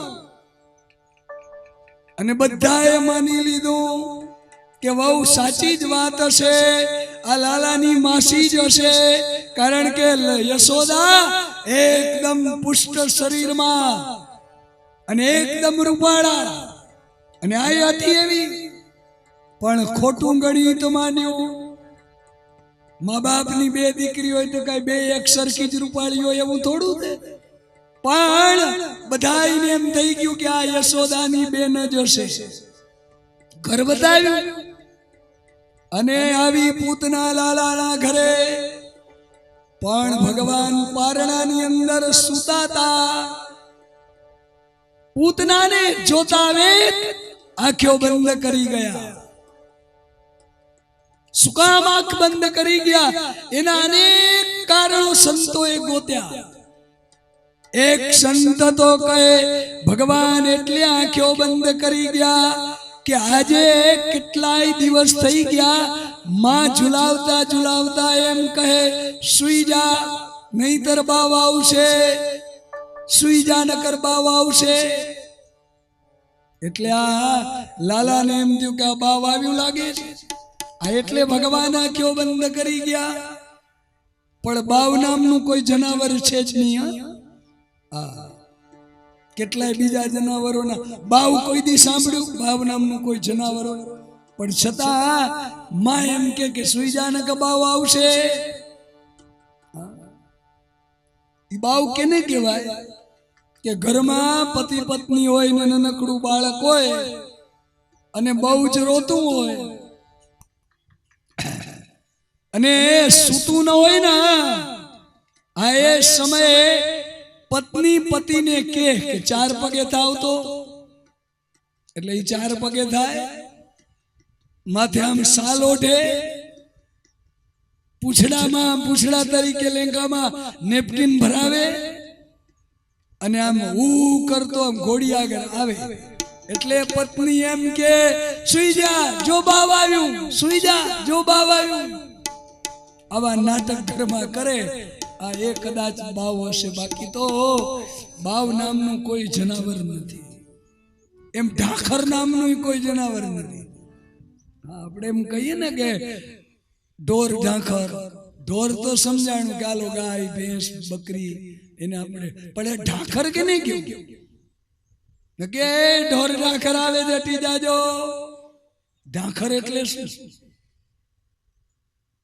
અને બધાએ માની લીધું કે બહુ સાચી જ વાત હશે, આ લાલાની માસી જ હશે. કારણ કે યશોદા એકદમ પુષ્ટ શરીરમાં અને એકદમ રૂપાળા અને આ હતી એવી. પણ ખોટું ગણી તો માન્યું. મા બાપની બે દીકરી હોય તો કઈ બે એક સરખી જ રૂપાળી હોય એવું થોડું છે. પણ બધાને એમ થઈ ગયું કે આ યશોદાની બેન જ હશે. ઘર બતાવ્યું અને આવી પૂતના લાલાના ઘરે. પણ ભગવાન પારણાની અંદર સૂતાતા. પૂતનાને જોતા વેત આંખો બંધ કરી ગયા. શું કામ આંખ બંધ કરી ગયા? એના અનેક કારણો સંતોએ ગોત્યા. એક સંત તો કહે ભગવાન એટલે આંખો બંધ કરી ગયા કે આજે કેટલાય દિવસ થઈ ગયા, માં ઝુલાવતા ઝુલાવતા એમ કહે સુઈ જા નહીતર બાવ આવશે, સુઈ જા નકર બાવ આવશે. એટલે આ લાલાને એમ થયું કે આ બાવ આવ્યું લાગે છે. આ એટલે ભગવાન આંખો બંધ કરી ગયા. પણ બાવ નામનું કોઈ જનાવર છે જ નહીં. કેટલાય બીજા જનાવરોના બાવ કોઈ દી સાંભળ્યું? બાવ નામનું કોઈ જનાવર હોય? પણ છતાં માં એમ કે સુઈ જા ને કે બાવ આવશે. ઈ બાવ કેને કહેવાય? કે ઘરમાં પતિ પત્ની હોય ને નાનકડું બાળક હોય અને બહુ જ રોતું હોય અને સૂતું ન હોય ને, આ એ સમયે પત્ની પતિને કે ચાર પગે થાવ તો. એટલે એ ચાર પગે થાય, માથે આમ સાલ ઓઢે, પૂછડા તરીકે લેંગામાં નેપકિન ભરાવે અને આમ કરતો આમ ઘોડી આગળ આવે એટલે પત્ની એમ કે સુઈ જા જો બાવ આવ્યું, સુઈ જા જો બાવ આવ્યું. આવા નાટક ઘરમાં કરે. આ એ કદાચ બાવ હશે, બાકી તો બાવ નામનું કોઈ જનાવર નથી, એમ ઢાખર નામનું કોઈ જનાવર નથી. આપણે એમ કહીએ ને કે ઢોર ઢાંખર, ઢોર તો સમજાણું કે આલો ગાય ભેંસ બકરી એને આપણે, પણ ઢાંખર કે નહીં કેવું કે ઢોર ઢાંખર આવે જટી જાજો. ઢાંખર એટલે શું?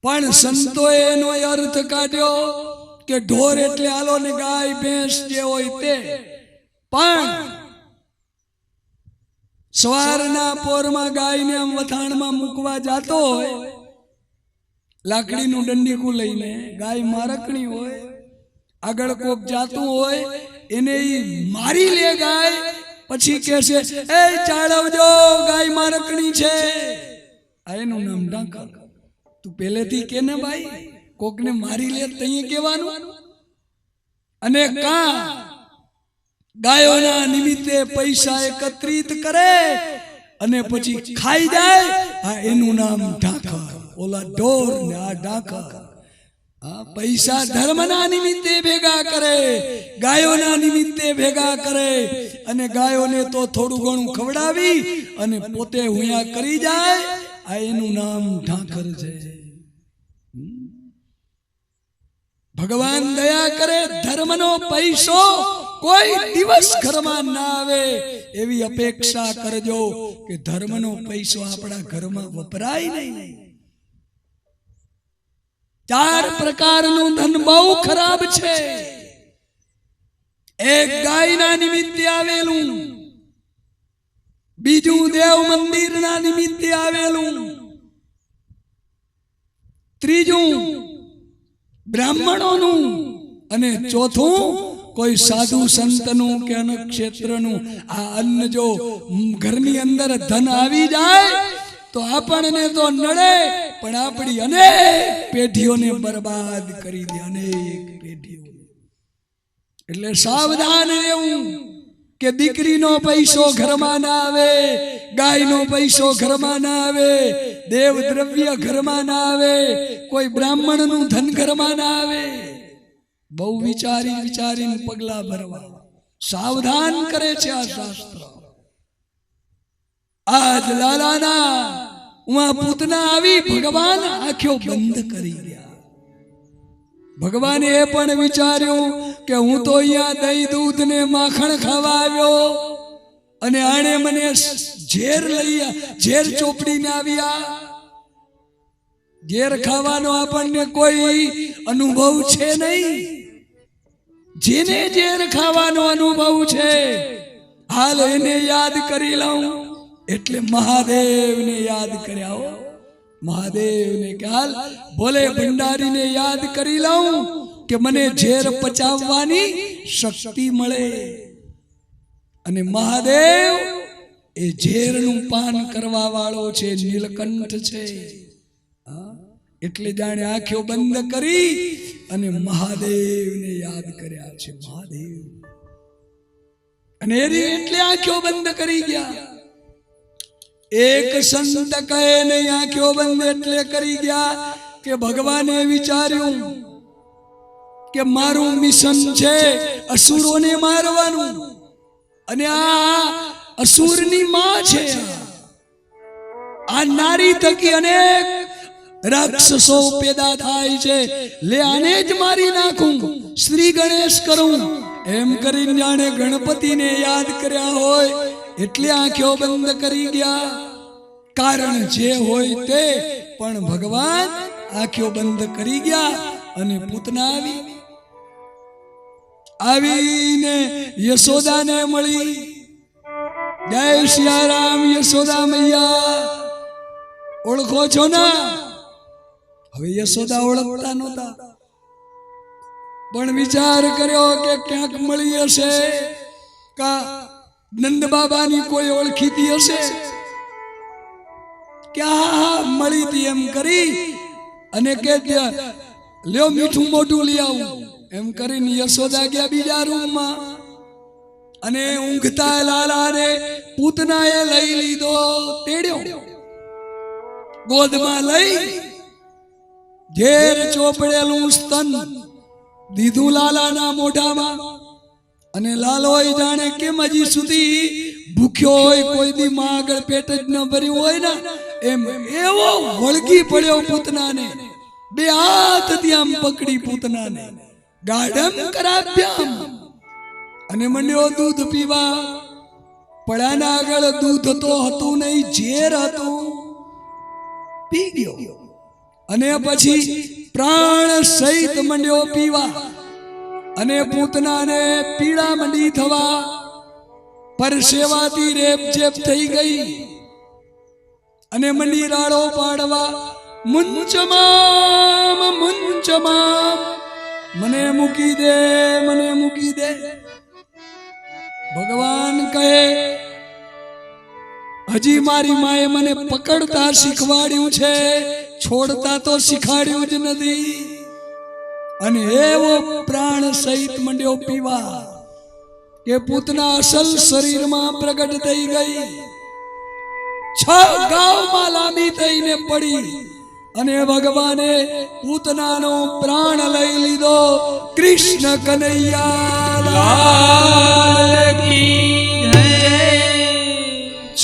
પણ સંતોએ એનો અર્થ કાઢ્યો કે ઢોર એટલે આલો ને ગાય ભેંસ જે હોય તે. પણ સવારના પોરમાં ગાયને આમ વથાણમાં મૂકવા જાતો હોય, લાકડીનું દંડીકું લઈને, ગાય મારકણી હોય, આગળ કોક જાતું હોય એને મારી લે ગાય, પછી કહેશે એ ચાળવજો ગાય મારકણી છે. આ એનું નામ ઢાંકર. તું પહેલેથી કે ને ભાઈ, કોકને મારી લે તઈએ કહેવાનું. અને કા ગાયોના નિમિત્તે પૈસા એકત્રિત કરે અને પછી ખાઈ જાય, આ એનું નામ ઢાંકર. ઓલા ઢોર ને આ ઢાંકર. પૈસા ધર્મના નિમિત્તે ભેગા કરે, ગાયોના નિમિત્તે ભેગા કરે અને ગાયોને તો થોડું ઘણું ખવડાવી અને પોતે હુંયા કરી જાય, આ એનું નામ ઢાંકર છે. ભગવાન દયા કરે, ધર્મનો પૈસો કોઈ દિવસ ઘરમાં ના આવે એવી અપેક્ષા કરજો કે ધર્મનો પૈસો આપણા ઘરમાં વપરાય નહીં. 4 પ્રકારનું ધન બહુ ખરાબ છે. એક ગાયના નિમિત્તે આવેલું, બીજું દેવ મંદિરના નિમિત્તે આવેલું, ત્રીજું બ્રાહ્મણોનું અને ચોથું કોઈ સાધુ સંતનું કે અન્નક્ષેત્રનું. આ અન્ન જો ઘરની અંદર ધન આવી જાય તો આપણને તો નડે, પણ આપણી અનેક પેઢીઓને બરબાદ કરી દે, અનેક પેઢીઓ. એટલે સાવધાન રહેવું કે દીકરીનો પૈસો ઘરમાં ના આવે, ગાયનો પૈસો ઘરમાં ના આવે, દેવ દ્રવ્ય ઘરમાં ના આવે, કોઈ બ્રાહ્મણનું ધન ઘરમાં ના આવે. બહુ વિચારીને પગલા ભરવા સાવધાન કરે છે આ શાસ્ત્ર. આજ લાલાના ઉમા પૂતના આવી, ભગવાન આંખો બંધ કરી ગયા. ભગવાને એ પણ વિચાર્યું કે હું તો અહીંયા દહીં દૂધ ને માખણ ખાવા આવ્યો અને આણે મને ઝેર ચોપડીને આવ્યા. ઝેર ખાવાનો આપણને કોઈ અનુભવ છે નહીં. જેને ઝેર ખાવાનો અનુભવ છે હાલ એને યાદ કરી લઉં. એટલે મહાદેવને યાદ કર્યા. મહાદેવને કે હાલ ભોલે ભંડારીને યાદ કરી લઉં કે મને ઝેર પચાવવાની શક્તિ મળે. અને મહાદેવ એ ઝેરનું પાન કરવા વાળો છે, નીલકંઠ છે. એટલે જાણે આંખો બંધ કરી અને મહાદેવને યાદ કર્યા છે. મહાદેવ અને એટલે આંખો બંધ કરી ગયા. એક સંત કહે નહીં આંખો બંધ એટલે કરી ગયા કે ભગવાને વિચાર્યું કે મારું મિશન છે અસુરોને મારવાનું, અને આ અસુરની માં છે. આ નારી થકી અનેક રાક્ષસો પેદા થાય છે, લે આને જ મારી નાખું, શ્રી ગણેશ કરું. એમ કરીને જાણે ગણપતિને યાદ કર્યા હોય એટલે આંખો બંધ કરી ગયા. કારણ જે હોય તે, પણ ભગવાન આંખો બંધ કરી ગયા. અને પૂતના આવીને યશોદાને મળી. જય સિયારામ યશોદા મૈયા, ઓળખો છો ના? હવે યશોદા ઓળખતા નહોતા, પણ વિચાર કર્યો કે ક્યાંક મળી હશે, કા નંદ બાબાની કોઈ ઓળખીતી હશે, ક્યાં મળી હતી એમ કરી અને કે લ્યો મીઠું મોઢું લઈ આવું એમ કરીને યશોદા ગયા બીજા રૂમમાં અને ઊંઘતા લાલાને પૂતનાએ લઈ લીધો, તેડ્યો, ગોદમાં લઈ ઝેર ચોપડેલું સ્તન દીધું લાલાના મોઢામાં. અને લાલો જાણે કેમ હજી સુધી ભૂખ્યો હોય, કોઈ દી માં આગળ પેટ જ ન ભર્યું હોય ને એમ એવો વળગી પડ્યો પૂતનાને. બે હાથથી આમ પકડી પૂતનાને ગાઢમ કરાભ્યામ અને મંડ્યો દૂધ પીવા. પડાના આગળ દૂધ તો હતું નહીં, ઝેર હતું, પી ગયો. અને પછી પ્રાણ સહિત મંડ્યો પીવા. અને પૂતનાને પીડા મંડી થવા, પરસેવાથી રેપઝેપ થઈ ગઈ અને મંડી રાડો પાડવા. મુંચમામ મુંચમામ, મને મૂકી દે, મને મૂકી દે. ભગવાન કહે હજી મારી માએ મને પકડતા શીખવાડ્યું છે, છોડતા તો શીખવાડ્યું જ નથી. અને એવો પ્રાણ સહિત મંડ્યો પીવા કે પૂતના અસલ શરીરમાં પ્રગટ થઈ ગઈ. 6 ગાવમાં લાંબી થઈને પડી અને ભગવાને પૂતનાનો પ્રાણ લઈ લીધો. કૃષ્ણ કનૈયા લાલ કી જય.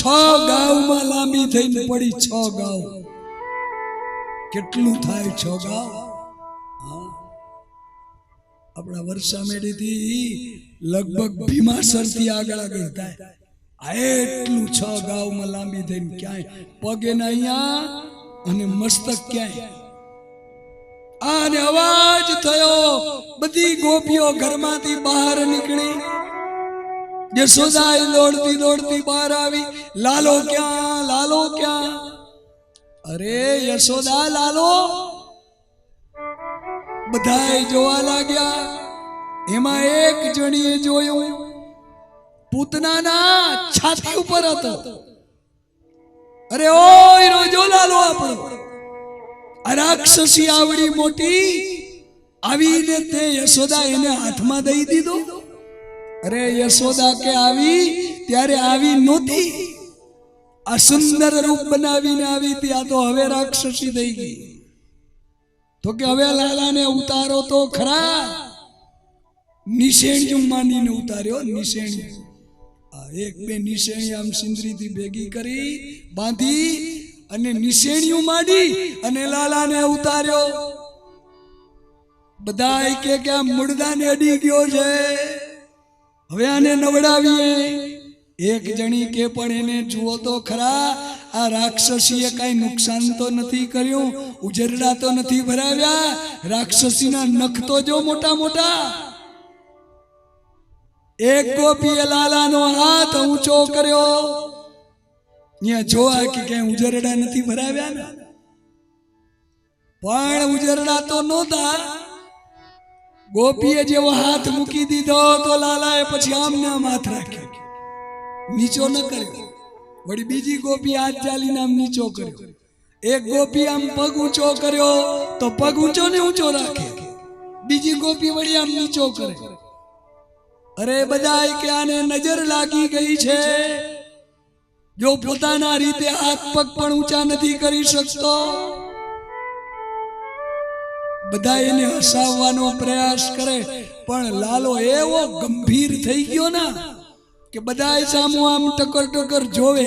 6 ગાવમાં લાંબી થઈને પડી. 6 ગાવ કેટલું થાય? 6 ગાવ આપણા વર્ષા મેડીથી લગભગ ભીમાસર થી આગળ આગળ થાય. એટલું 6 ગાવમાં લાંબી થઈને ક્યાંય પગે ના અહીંયા અને મસ્તક ક્યાંય. આને અવાજ થયો, બધી ગોપીઓ ઘરમાંથી બહાર નીકળી. યશોદા દોડતી દોડતી બહાર આવી. લાલો ક્યાં, લાલો ક્યાં? અરે યશોદા, લાલો. બધાય જોવા લાગ્યા. એમાં એક જણીએ જોયું, પૂતનાના છાતી ઉપર હતો. અરે ઓય રોજો લાલો આપણો. આ રાક્ષસી આવડી મોટી આવીને તે યશોદા એને હાથમાં દઈ દીધો. અરે યશોદા કે આવી ત્યારે આવી નહોતી. આ સુંદર રૂપ બનાવીને આવી હતી. આ તો હવે રાક્ષસી થઈ ગઈ. તો કે હવે લાલાને ઉતારો તો ખરા. નિશેણિયું માંડીને ઉતાર્યો. નિશેણિયું, એક બે નિશેણી આમ સિંદરીથી ભેગી કરી બાંધી અને નિશેણિયું માંડી અને લાલાને ઉતાર્યો. બધા કે આ મુર્દાને અડી ગયો છે, હવે આને નવડાવીએ. એક જણી કે પણ એને જુઓ તો ખરા, આ રાક્ષસીએ કઈ નુકસાન તો નથી કર્યું, ઉજરડા તો નથી ભરાવ્યા, રાક્ષસીના નખ તો જો મોટા મોટા. એક ગોપીએ લાલાનો હાથ ઊંચો કર્યો. અહીંયા જોવા કે ક્યાંય ઉજરડા નથી ભરાવ્યા ને, પણ ઉજરડા તો નહોતા. ગોપીએ જેવો હાથ મૂકી દીધો તો લાલાએ પછી આમને આમ હાથ રાખ્યો, નીચો ન કર્યો. વળી બીજી ગોપી હાથ ચાલીને આમ નીચો કર્યો. એક ગોપી આમ પગ ઊંચો કર્યો તો પગ ઊંચો ને ઊંચો રાખે. બીજી ગોપી વળી આમ નીચો કરે. અરે બધા કે આને નજર લાગી ગઈ છે, જો પોતાના રીતે હાથ પગ પણ ઊંચા નથી કરી શકતો. બધા એને હસાવવાનો પ્રયાસ કરે, પણ લાલો એવો ગંભીર થઈ ગયો ને કે બધા સામું આમ ટકર ટકર જોવે,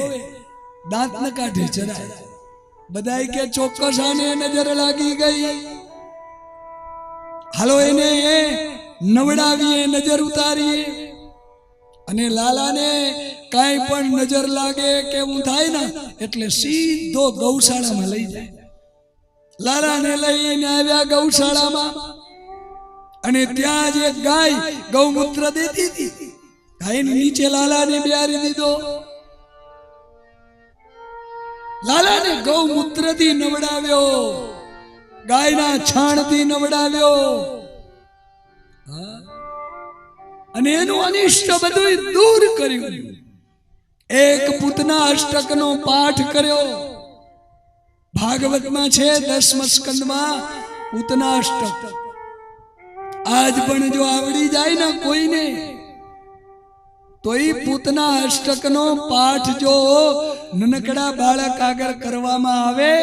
દાંત ન કાઢે જરાય. બધા કે ચોક્કસ આને નજર લાગી ગઈ, હાલો એને નવડાવીએ, નજર ઉતારીએ. અને લાલાને કાંઈ પણ નજર લાગે કેવું થાય ને એટલે સીધો ગૌશાળામાં લઈ જાય. લાલાને લઈને આવ્યા ગૌશાળામાં, અને ત્યાં જ એક ગાય ગૌમૂત્ર દેતી હતી. ગાયની નીચે લાલાને બેહારી દીધો. લાલાને ગૌમૂત્રથી નવડાવ્યો, ગાયના છાણથી નવડાવ્યો, અને એનું અનિષ્ટ બધું દૂર કર્યું. એક પૂતના અષ્ટકનો પાઠ કર્યો, ભાગવતમાં છે 10મા સ્કંદમાં પૂતના અષ્ટક. આજ પણ જો આવડી જાય ને કોઈને તો એ પૂતના અષ્ટકનો પાઠ જો નનકડા બાળક આગળ કરવામાં આવે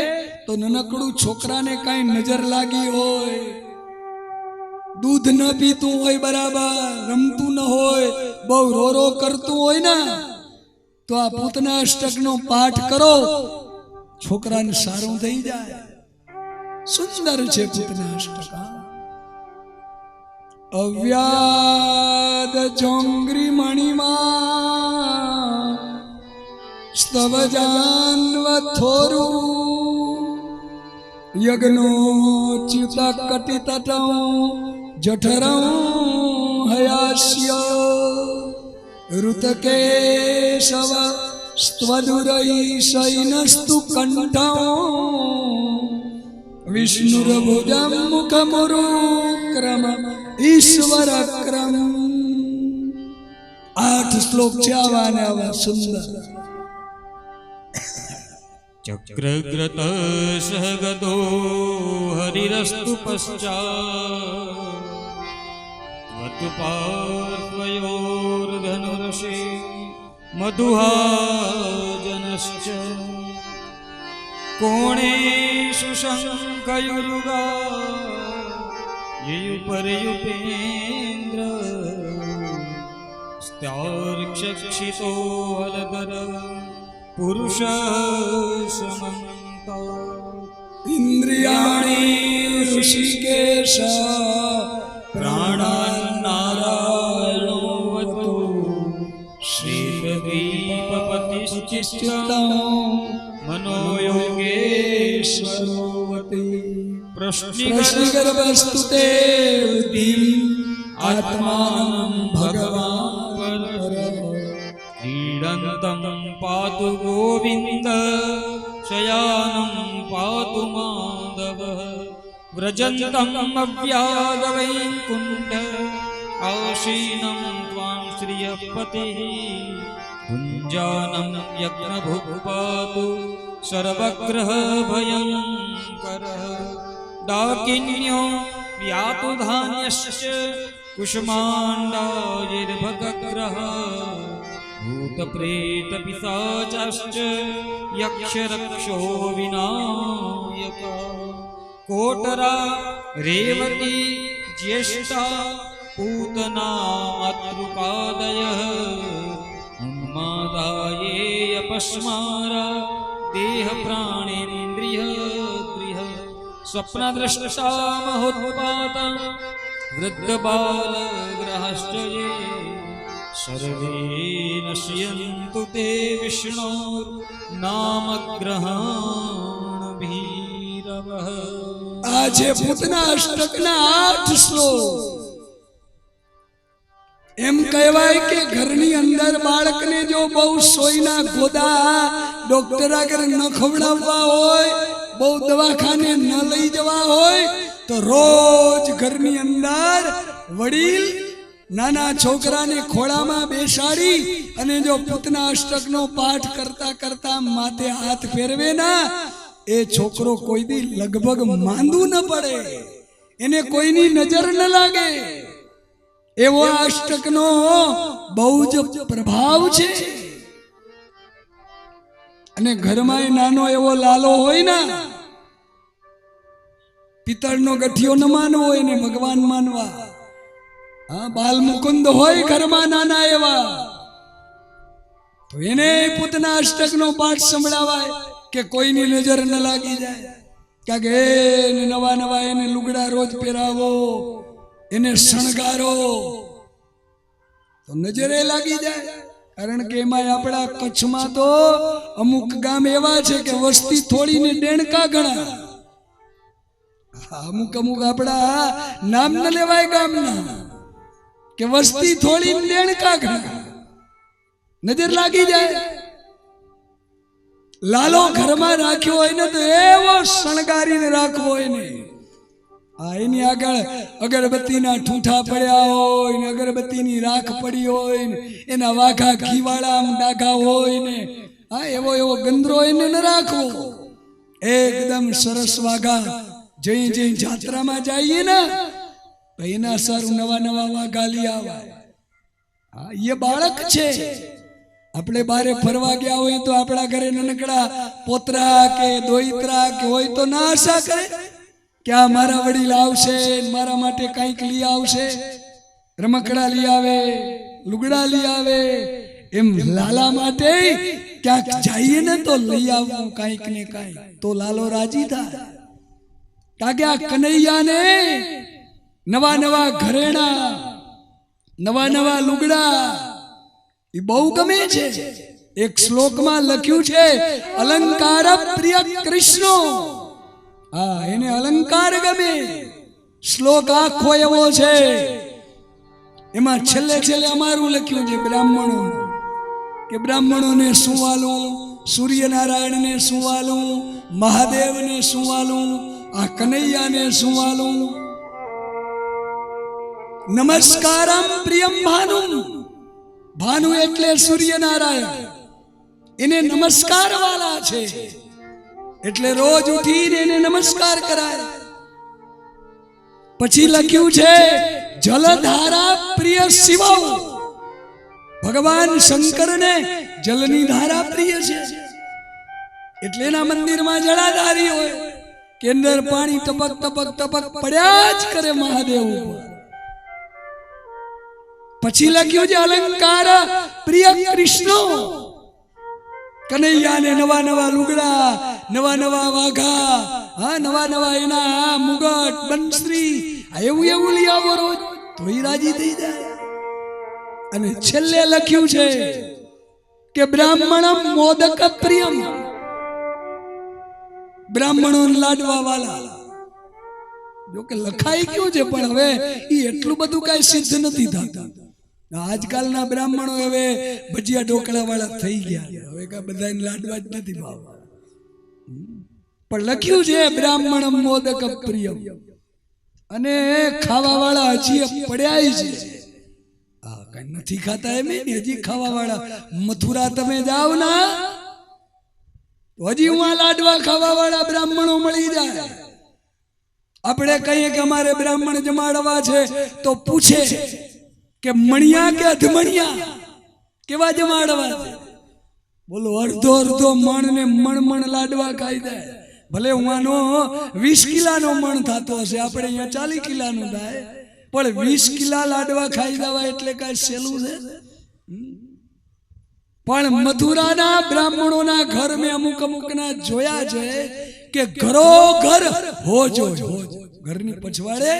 તો નનકડું છોકરાને કઈ નજર લાગી હોય, દૂધ ન પીતું હોય, બરાબર રમતું ન હોય, બહુ રો કરતું હોય ને તો આ પૂતના અષ્ટકનો પાઠ કરો, છોકરાને સારું થઈ જાય. સુંદર છે પૂતના અષ્ટક. અવ્યાદ ચોંગરી મણિમાં સ્તવ જાન્વ થોરું યજ્ઞો ચ્યુત કટિતટ જઠરં હયાસ્ય ઋતકેશવ સ્ત્વદુરૈ શૈનસ્તુ કંઠં વિષ્ણુર્ભુજં મુખમુરુક્રમ ઈશ્વર ક્રમ. 8 શ્લોક છે આવા ને આવા સુંદર. ચક્રગ્રત સહગતો હરિરસ્તુ પશ્ચાત પાર્શ્વયોર્ધનુરશે મધુહાજનશ્ચ કોણેષુ શંખયુરુગા યુપરયુપેન્દ્ર સ્ત્યાર્ક્ષક્ષિતો હલધર પુરુષ સમંત ઇન્દ્રિયાણી ઋષિકેશ પ્રાણાન્નારાયણો શ્રીદીપપતિશ્ચિત્તં મનોયોગેશ્વરોવતી પ્રશ્નિગર્ભસ્તુતે બુદ્ધિમ આત્માनं ભગવાન ક્રીડન્तं પાતુ ગોવિંદ શયાनं પાતુ માધવ વ્રજન્तं અવ્યાદવૈકુંઠ આશીनं ત્વાં શ્રિયપતિઃ ભુञ्जानं યજ્ઞભુક્ પાતુ સર્વગ્રહ ભયંકરઃ ડાકિન્યો વ્યાતુ ધાન્યશ્ચ કુષ્માંડાયિર્ભગગ્રહ ભૂતપ્રેત પિશાચાશ્ચ યક્ષરક્ષો વિનાયક કોટરા રેવતી જ્યેષ્ઠા પૂતના માતૃકાદયઃ ઉન્માદાયે અપસ્મારા દેહ પ્રાણેન્દ્રિય ત્રિહ સ્વપ્નદ્રષ્ટા મહોત્પાત વૃદ્ધ બાલ ગ્રહશ્ચ યે સર્વે નશ્યન્તુ તે વિષ્ણુ નામ ગ્રહણ ભીરવઃ. આ છે પૂતના અષ્ટકના 8 શ્લોક. એમ કહેવાય કે ઘરની અંદર બાળકને જો બહુ સોયના ગોદા ડોક્ટર આગળ ન ખવડાવવા હોય, બહુ દવાખાને ન લઈ જવા હોય તો રોજ ઘરની અંદર વડીલ નાના છોકરાને ખોળામાં બેસાડી અને જો પૂતના અષ્ટકનો પાઠ કરતા કરતા માથે હાથ ફેરવે ના, એ છોકરો કોઈ દી લગભગ માંદું ન પડે, એને કોઈની નજર ન લાગે. એવો અષ્ટકનો બહુ જ પ્રભાવ છે. અને ઘરમાં નાનો એવો લાલો હોય ને, પિત્તળનો ગઠિયો ન માનવો, એને ભગવાન માનવા. હા, બાલ મુકુંદ હોય ઘરમાં નાના એવા, તો એને પૂતના અષ્ટકનો પાઠ સંભળાવાય કે કોઈની નજર ન લાગી જાય. કારણ કે એને નવા નવા એને લુગડા રોજ પહેરાવો, એને શણગારો તો નજરે લાગી જાય. કારણ કે એમાં આપણા કચ્છમાં તો અમુક ગામ એવા છે કે વસ્તી થોડીને ડેણકા ગણા. અમુક અમુક આપણા નામ ન લેવાય ગામના, કે વસ્તી થોડી ડેણકા ગણા, નજર લાગી જાય. લાલો ઘરમાં રાખ્યો હોય ને તો એવો શણગારીને રાખવો એને. એની આગળ અગરબત્તીના ઠૂઠા પડ્યા હોય ને, અગરબત્તીની રાખ પડી હોય ને, એના વાઘા ઘીવાળા ડાઘા હોય ને, એવો એવો ગંદરો એને ન રાખવો. એકદમ સરસ વાઘા જઈ જઈ જાત્રામાં જઈએ ને તો એના સારું નવા નવા વાઘા લઈ આવે. હા, એ બાળક છે. આપણે બારે ફરવા ગયા હોય તો આપણા ઘરે નાનકડા પોતરા કે દોઈત્રા કે હોય તો ના આશા કરે કે આ મારા વડીલ આવશે, મારા માટે કંઈક લઈ આવશે, રમકડા લઈ આવે, લુગડા લઈ આવે. એમ લાલા માટે ક્યાંક જઈએ ને તો લઈ આવવું કાંઈક ને કાંઈક, તો લાલો રાજી થાય. કારણ કે આ કનૈયાને નવા નવા ઘરેણા, નવા નવા લુગડા એ બહુ ગમે છે. એક શ્લોકમાં લખ્યું છે અલંકાર પ્રિય કૃષ્ણ. હા, એને અલંકાર ગમે. શ્લોક આખો એવો છે. એમાં છેલ્લે છેલ્લે અમારું લખ્યું છે બ્રાહ્મણો કે બ્રાહ્મણોને સુવાલું, સૂર્યનારાયણને સુવાલું, મહાદેવને સુવાલું, આ કનૈયાને સુવાલું. નમસ્કારમ પ્રિયમ ભાનુ. ભાનુ એટલે સૂર્યનારાયણ, એને નમસ્કાર વાળા છે એટલે રોજ ઉઠીને એને નમસ્કાર કરાય. પછી લખ્યું છે જલધારા પ્રિય શિવ. ભગવાન શંકરને જલની ધારા પ્રિય છે એટલે એના મંદિરમાં જળાધારી હોય કે અંદર પાણી ટપક ટપક ટપક પડ્યા જ કરે મહાદેવ ઉપર. પછી લખ્યું છે અલંકાર પ્રિય કૃષ્ણ. કનૈયાને નવા નવા લુગડા, નવા નવા વાઘા, હા, નવા નવા એના મુગટ, બંસરી, એવું એવું લઈ આવો રોજ તો એ રાજી થઈ જાય. અને છેલ્લે લખ્યું છે કે બ્રાહ્મણમ મોદક પ્રિયમ. બ્રાહ્મણો લાડવા વાલા. જો કે લખાઈ ગયું છે પણ હવે એ એટલું બધું કઈ સિદ્ધ નથી થતું. આજકાલના બ્રાહ્મણો હવે ભજીયા ઢોકળા વાળા થઈ ગયા. હવે કા બધાને લાડવા જ નથી ભાવતા. પણ લખ્યું છે બ્રાહ્મણમ મોદક પ્રિયમ. અને ખાવા વાળા હજી પડ્યા છે. હા, કઈ નથી ખાતા એમ હજી ખાવા વાળા. મથુરા તમે જાઓ ના તો હજી હું લાડવા ખાવા વાળા બ્રાહ્મણો મળી જાય. આપણે કહીએ કે અમારે બ્રાહ્મણ જમાડવા છે તો પૂછે કે મણિયા કે અધમણિયા કેવા જમાડવા છે? બોલો અડધો અડધો મણ ને મણ લાડવા ખાઈ દે. ભલે હું આનો 20 કિલાનો મણ થતો હશે, આપણે અહીંયા 40 કિલાનું થાય, પણ 20 કિલા લાડવા ખાઈ દેવા એટલે કઈ સહેલું છે? પણ મથુરાના બ્રાહ્મણોના ઘર મેં અમુક અમુકના જોયા છે કે ઘરો ઘર હોજ હોય. ઘરની પછવાડે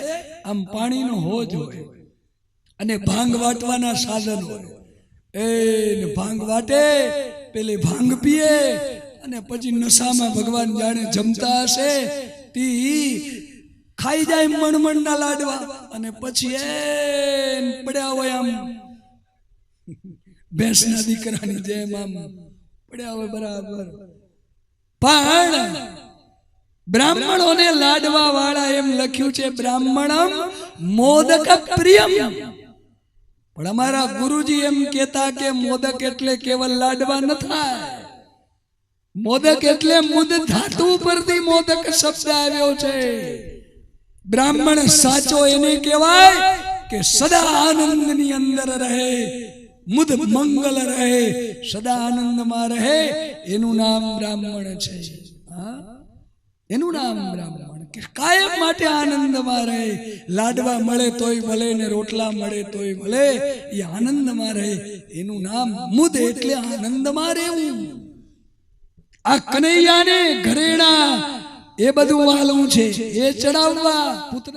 આમ પાણીનો હોજ હોય અને ભાંગ વાટવાના સાધન હોય. એ ભાંગ વાટે, પેલે ભાંગ પીએ અને પછી નશામાં ભગવાન જાણે જમતા હશે તી ખાઈ જાય મણમણના લાડવા અને પછી એ પડ્યા હોય આમ ભેંસના દીકરાની જેમ આમ પડ્યા હોય બરાબર. પણ બ્રાહ્મણોને લાડવા વાળા એમ લખ્યું છે બ્રાહ્મણમ મોદક પ્રિયમ. પણ અમારા ગુરુજી એમ કહેતા કે મોદક એટલે કેવલ લાડવા ન થાય. મોદક એટલે મુદ ધાતુ પરથી મોદક શબ્દ આવ્યો છે. બ્રાહ્મણ સાચો એને કહેવાય કે સદા આનંદની અંદર રહે, મુદ મંગલ રહે, સદા આનંદમાં રહે. એનું નામ બ્રાહ્મણ છે. હા, એનું નામ બ્રાહ્મણ કે કાયમ માટે આનંદમાં રહે. લાડવા મળે તોય ભલે ને રોટલા મળે તોય ભલે, એ આનંદમાં રહે. એનું નામ મુદ એટલે આનંદમાં રહેવું. આ કનૈયાને ઘરેણા એ બધું વાલું છે, એ ચડાવવા પુત્ર